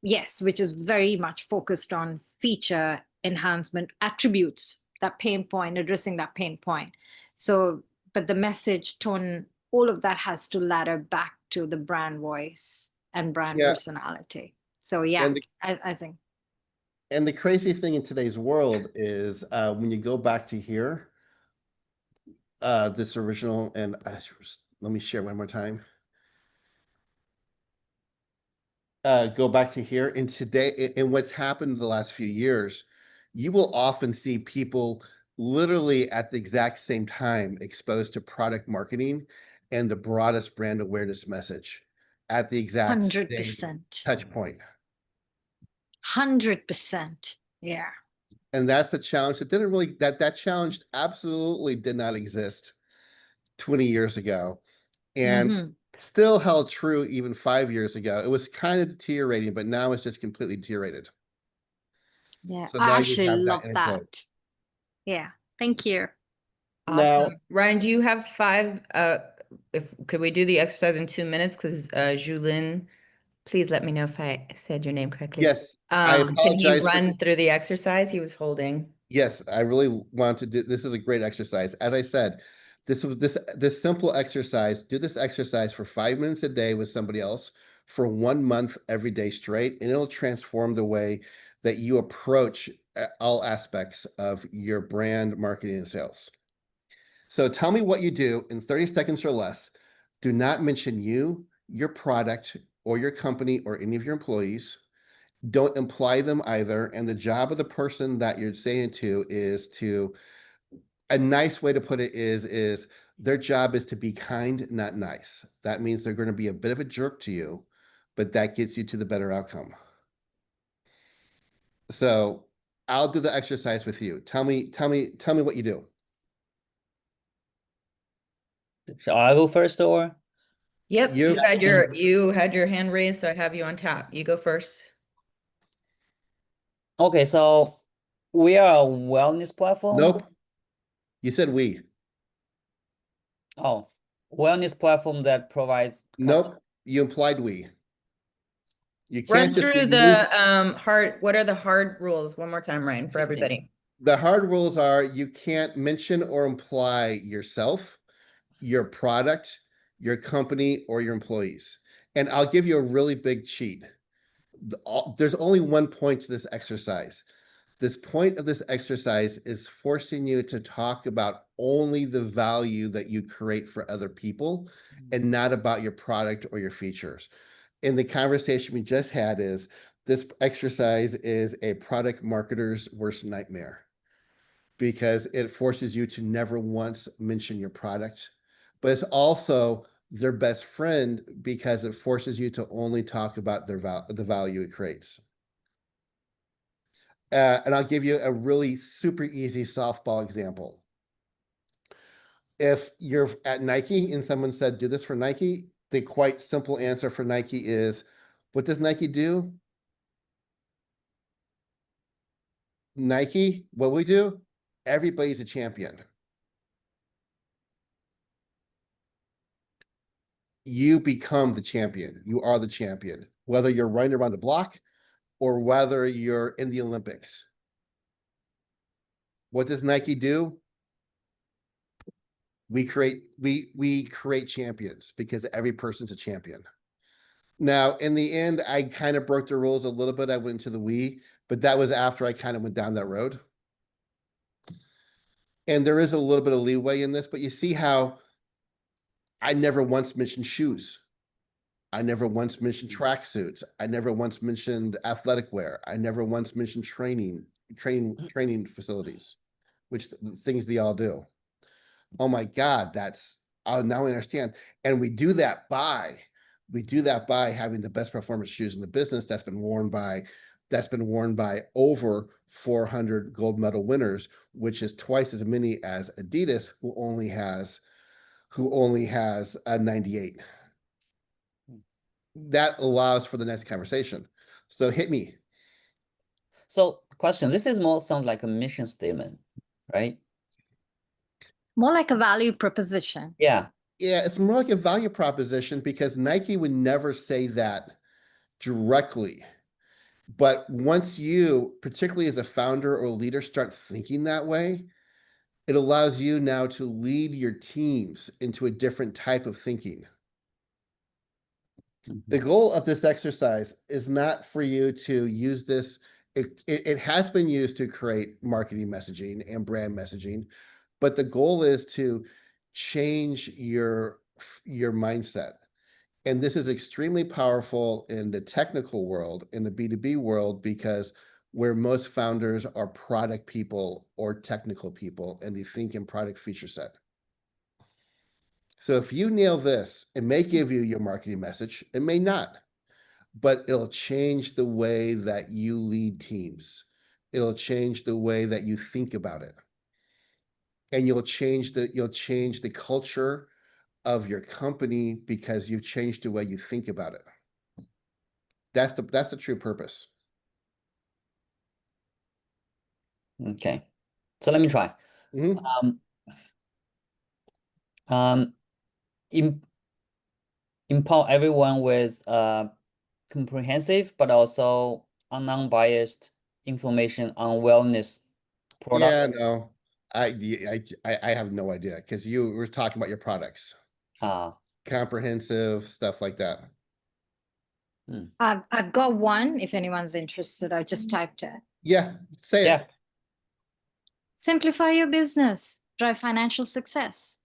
yes, which is very much focused on feature enhancement, attributes, that pain point, addressing that pain point. So, but the message, tone, all of that has to ladder back to the brand voice and brand personality. So yeah, I think. And the crazy thing in today's world is when you go back to here, this original, and let me share one more time. Go back to here, and today, and what's happened in the last few years, you will often see people literally at the exact same time exposed to product marketing and the broadest brand awareness message at the exact same 100%. touch point. 100%. Yeah. And that's the challenge that didn't really, that challenge absolutely did not exist 20 years ago. And still held true even 5 years ago. It was kind of deteriorating, but now it's just completely deteriorated. Yeah, So I now you actually have love anecdote. that. Yeah, thank you. Now, Awesome. Ryan, do you have 5? Could we do the exercise in 2 minutes? Because Julin, please let me know if I said your name correctly. yes, I Can he apologize for, run through the exercise he was holding? yes, I really want to do, this is a great exercise. As I said, this simple exercise, do this exercise for 5 minutes a day with somebody else for 1 month every day straight, and it'll transform the way that you approach all aspects of your brand marketing and sales. So tell me what you do in 30 seconds or less. Do not mention you, your product, or your company, or any of your employees. Don't imply them either. And the job of the person that you're saying to is to, a nice way to put it is their job is to be kind, not nice. That means they're going to be a bit of a jerk to you, but that gets you to the better outcome. So I'll do the exercise with you. Tell me what you do. Shall I go first or? Yep, You- you had your hand raised, so I have you on tap. You go first. Okay, so we are a wellness platform. Nope. You said we. Oh, wellness platform that provides Nope. You implied we. You Run can't just through use the what are the hard rules one more time, Ryan, for Interesting. everybody? the hard rules are you can't mention or imply yourself, your product, your company, or your employees. And I'll give you a really big cheat. There's only one point to this exercise. This point of this exercise is forcing you to talk about only the value that you create for other people and not about your product or your features. In the conversation we just had is this exercise is a product marketer's worst nightmare because it forces you to never once mention your product, but it's also their best friend because it forces you to only talk about the value it creates. And I'll give you a really super easy softball example. If you're at Nike and someone said, do this for Nike, the quite simple answer for Nike is, what does Nike do? Nike, what we do? Everybody's a champion. You become the champion. You are the champion, whether you're running around the block or whether you're in the Olympics. What does Nike do? We create champions because every person's a champion. Now, in the end, I kind of broke the rules a little bit. I went into the we, but that was after I kind of went down that road. And there is a little bit of leeway in this, but you see how I never once mentioned shoes. I never once mentioned tracksuits. I never once mentioned athletic wear. I never once mentioned training facilities, which things they all do. Oh my God, now I understand. And we do that by having the best performance shoes in the business that's been worn by that's been worn by over 400 gold medal winners, which is twice as many as Adidas, who only has a 98. That allows for the next conversation. So hit me. So question, this is more sounds like a mission statement, right? More like a value proposition. Yeah. Yeah, it's more like a value proposition because Nike would never say that directly. But once you, particularly as a founder or leader, start thinking that way, it allows you now to lead your teams into a different type of thinking. The goal of this exercise is not for you to use this. It has been used to create marketing messaging and brand messaging, but the goal is to change your mindset. And this is extremely powerful in the technical world, in the B2B world, because where most founders are product people or technical people, and they think in product feature set. So if you nail this, it may give you your marketing message. It may not, but it'll change the way that you lead teams. It'll change the way that you think about it. And you'll change the culture of your company because you've changed the way you think about it. That's the true purpose. Okay. So let me try. Mhm. Empower everyone with comprehensive but also non-biased information on wellness product. Yeah, no, I have no idea because you were talking about your products, comprehensive stuff like that. I've got one. If anyone's interested, I just typed it. Yeah, say Yeah. it. Simplify your business, drive financial success.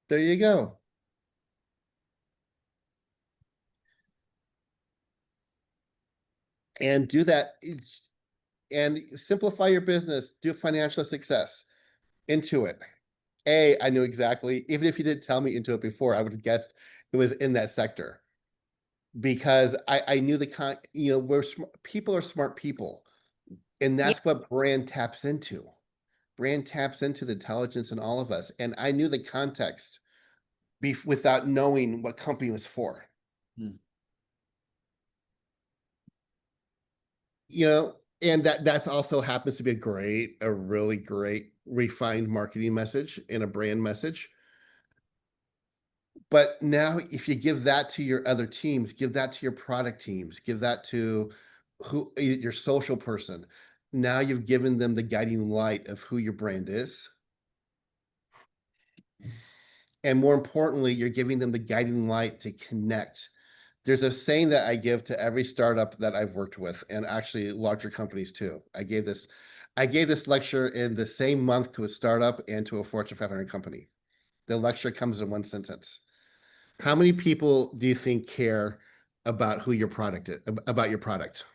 There you go. And do that and simplify your business, do financial success. Intuit. I knew exactly, even if you didn't tell me Intuit before, I would have guessed it was in that sector. Because I knew people are smart people. And that's what brand taps into. Brand taps into the intelligence in all of us. And I knew the context without knowing what company was for. And that's also happens to be a really great refined marketing message and a brand message. But now if you give that to your other teams, give that to your product teams, give that to your social person, now you've given them the guiding light of who your brand is. And more importantly, you're giving them the guiding light to connect. There's a saying that I give to every startup that I've worked with, and actually larger companies too. I gave this lecture in the same month to a startup and to a Fortune 500 company. The lecture comes in one sentence. How many people do you think care about who your product is, about your product?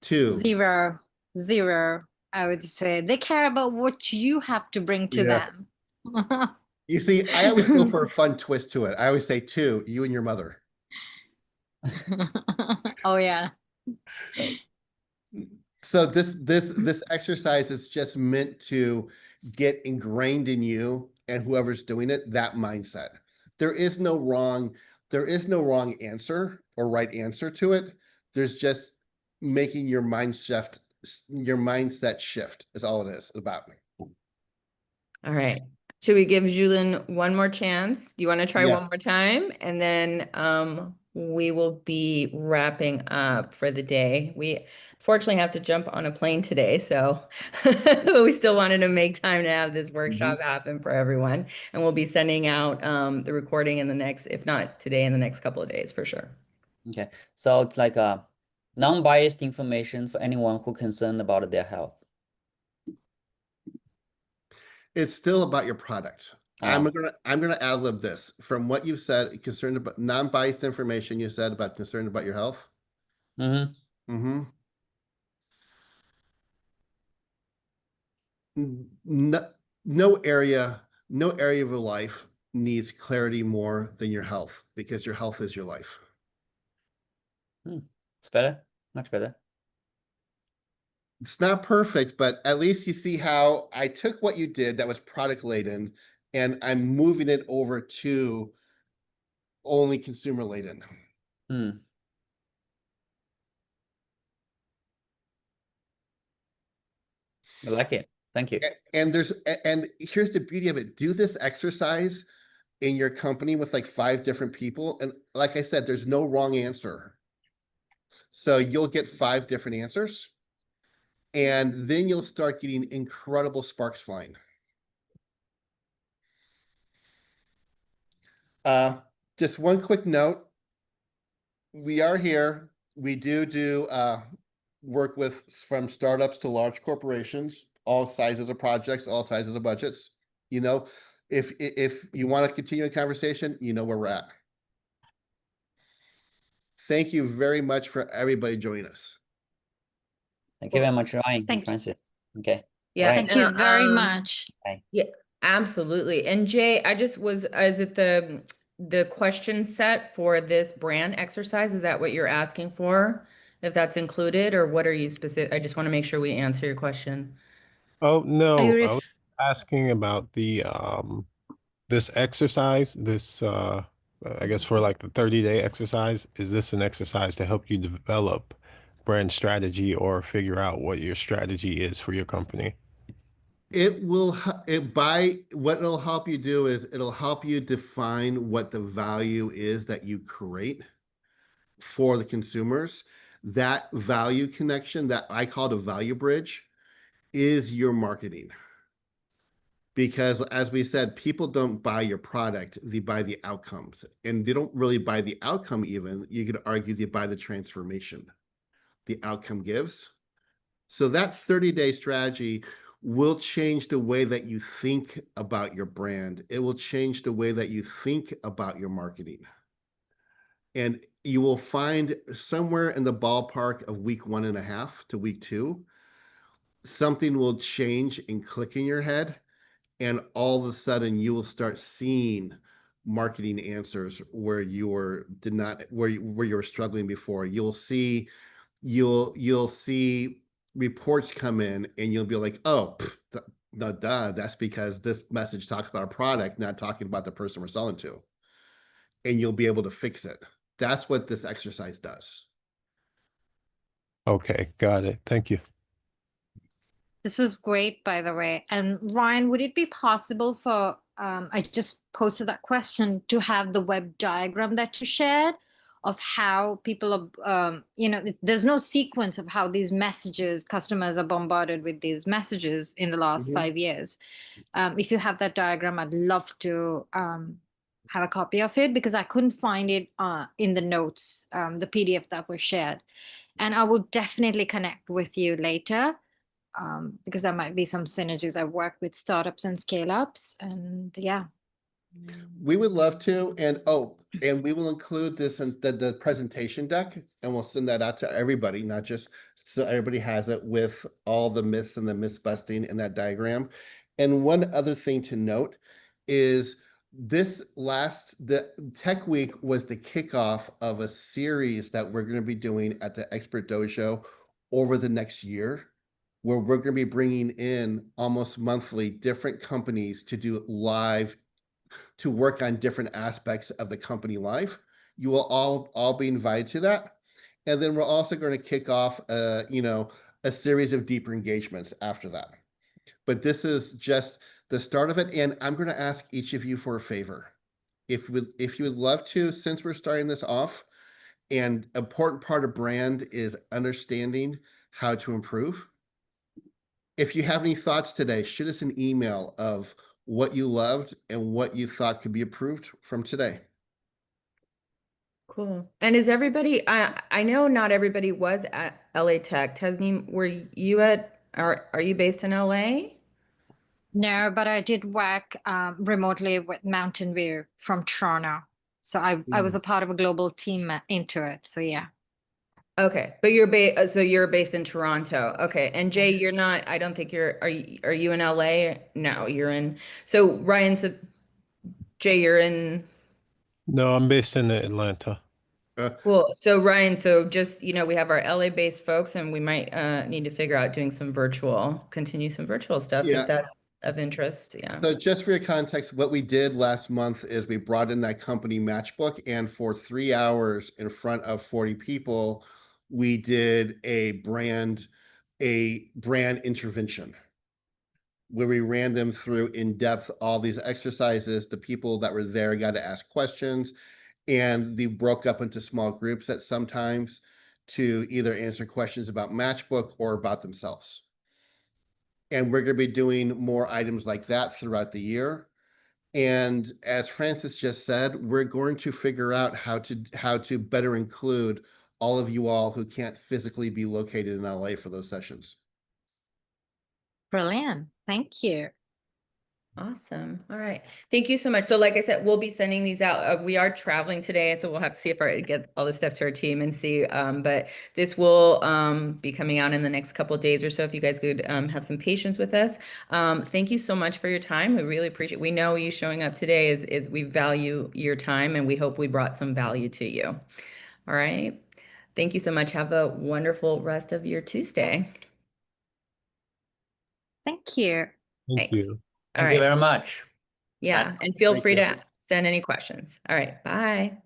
2. Zero. I would say they care about what you have to bring to them. You see, I always go for a fun twist to it. I always say 2, you and your mother. Oh yeah. So this exercise is just meant to get ingrained in you and whoever's doing it, that mindset. There is no wrong answer or right answer to it. There's just making your mindset shift is all it is about. All right. Should we give Julien one more chance? Do you want to try Yeah. one more time? And then we will be wrapping up for the day. We fortunately have to jump on a plane today, so we still wanted to make time to have this workshop happen for everyone. And we'll be sending out the recording in the next, if not today, in the next couple of days for sure. Okay. So it's like a non-biased information for anyone who concerned about their health. It's still about your product. I'm gonna ad-lib this from what you've said, concerned about non-biased information you said about concerned about your health. No area of your life needs clarity more than your health, because your health is your life. It's better, much better. It's not perfect, but at least you see how I took what you did that was product laden and I'm moving it over to only consumer laden. Hmm. I like it. Thank you. And here's the beauty of it. Do this exercise in your company with like 5 different people. And like I said, there's no wrong answer. So you'll get 5 different answers. And then you'll start getting incredible sparks flying. Just one quick note. We are here. We do work with from startups to large corporations, all sizes of projects, all sizes of budgets. You know, if you want to continue a conversation, you know where we're at. Thank you very much for everybody joining us. Thank you very much, Ryan and Thanks. Francis. Okay. Yeah, Right. Thank you very um, much. Yeah, absolutely. And Jay, is it the question set for this brand exercise? Is that what you're asking for? If that's included, or what are you specific? I just want to make sure we answer your question. Oh, no, I was Ref- asking about the this exercise, this I guess for like the 30-day exercise. Is this an exercise to help you develop brand strategy or figure out what your strategy is for your company? It will what it'll help you do is it'll help you define what the value is that you create for the consumers. That value connection that I call the value bridge is your marketing. Because as we said, people don't buy your product, they buy the outcomes. And they don't really buy the outcome even. You could argue they buy the transformation the outcome gives. So that 30-day strategy will change the way that you think about your brand. It will change the way that you think about your marketing. And you will find somewhere in the ballpark of week 1.5 to week 2, something will change and click in your head. And all of a sudden you will start seeing marketing answers where you were struggling before. You'll see reports come in and you'll be like, oh, no, duh, that's because this message talks about a product, not talking about the person we're selling to. And you'll be able to fix it. That's what this exercise does. Okay, got it. Thank you. This was great, by the way. And Ryan, would it be possible for, I just posted that question, to have the web diagram that you shared of how people are, there's no sequence of how these messages, customers are bombarded with these messages in the last 5 years. If you have that diagram, I'd love to have a copy of it, because I couldn't find it in the notes, the PDF that was shared. And I will definitely connect with you later. Because there might be some synergies. I've worked with startups and scale-ups, and yeah. We would love to, and we will include this in the presentation deck, and we'll send that out to everybody, not just so everybody has it with all the myths and the myth busting in that diagram. And one other thing to note is the Tech Week was the kickoff of a series that we're going to be doing at the Expert Dojo over the next year, where we're going to be bringing in almost monthly different companies to do live, to work on different aspects of the company life. You will all be invited to that. And then we're also going to kick off a series of deeper engagements after that. But this is just the start of it. And I'm going to ask each of you for a favor. If you would love to, since we're starting this off, and important part of brand is understanding how to improve. If you have any thoughts today, shoot us an email of what you loved and what you thought could be improved from today. Cool. And is everybody, I know not everybody was at LA Tech. Tasneem, are you based in LA? No, but I did work remotely with Mountain View from Toronto. So I was a part of a global team into it. So yeah. Okay, but so you're based in Toronto. Okay. And Jay, you're not, I don't think are you in LA? No, so Ryan, so Jay, you're in. No, I'm based in Atlanta. Cool. So Ryan, so just, we have our LA based folks and we might need to figure out doing continue some virtual stuff Yeah. if that's of interest. Yeah. So just for your context, what we did last month is we brought in that company Matchbook, and for 3 hours in front of 40 people, we did a brand intervention where we ran them through in depth all these exercises. The people that were there got to ask questions, and they broke up into small groups at sometimes to either answer questions about Matchbook or about themselves. And we're going to be doing more items like that throughout the year. And as Francis just said, we're going to figure out how to better include all of you all who can't physically be located in LA for those sessions. Brilliant. Thank you. Awesome. All right. Thank you so much. So like I said, we'll be sending these out. We are traveling today, so we'll have to see if I get all this stuff to our team and see. But this will be coming out in the next couple of days or so. If you guys could have some patience with us. Thank you so much for your time. We really appreciate. We know you showing up today is we value your time, and we hope we brought some value to you. All right. Thank you so much. Have a wonderful rest of your Tuesday. Thank you. Thank Thanks. you. All Thank you right. very much. Yeah. And feel Thank free you. to send any questions. All right. Bye.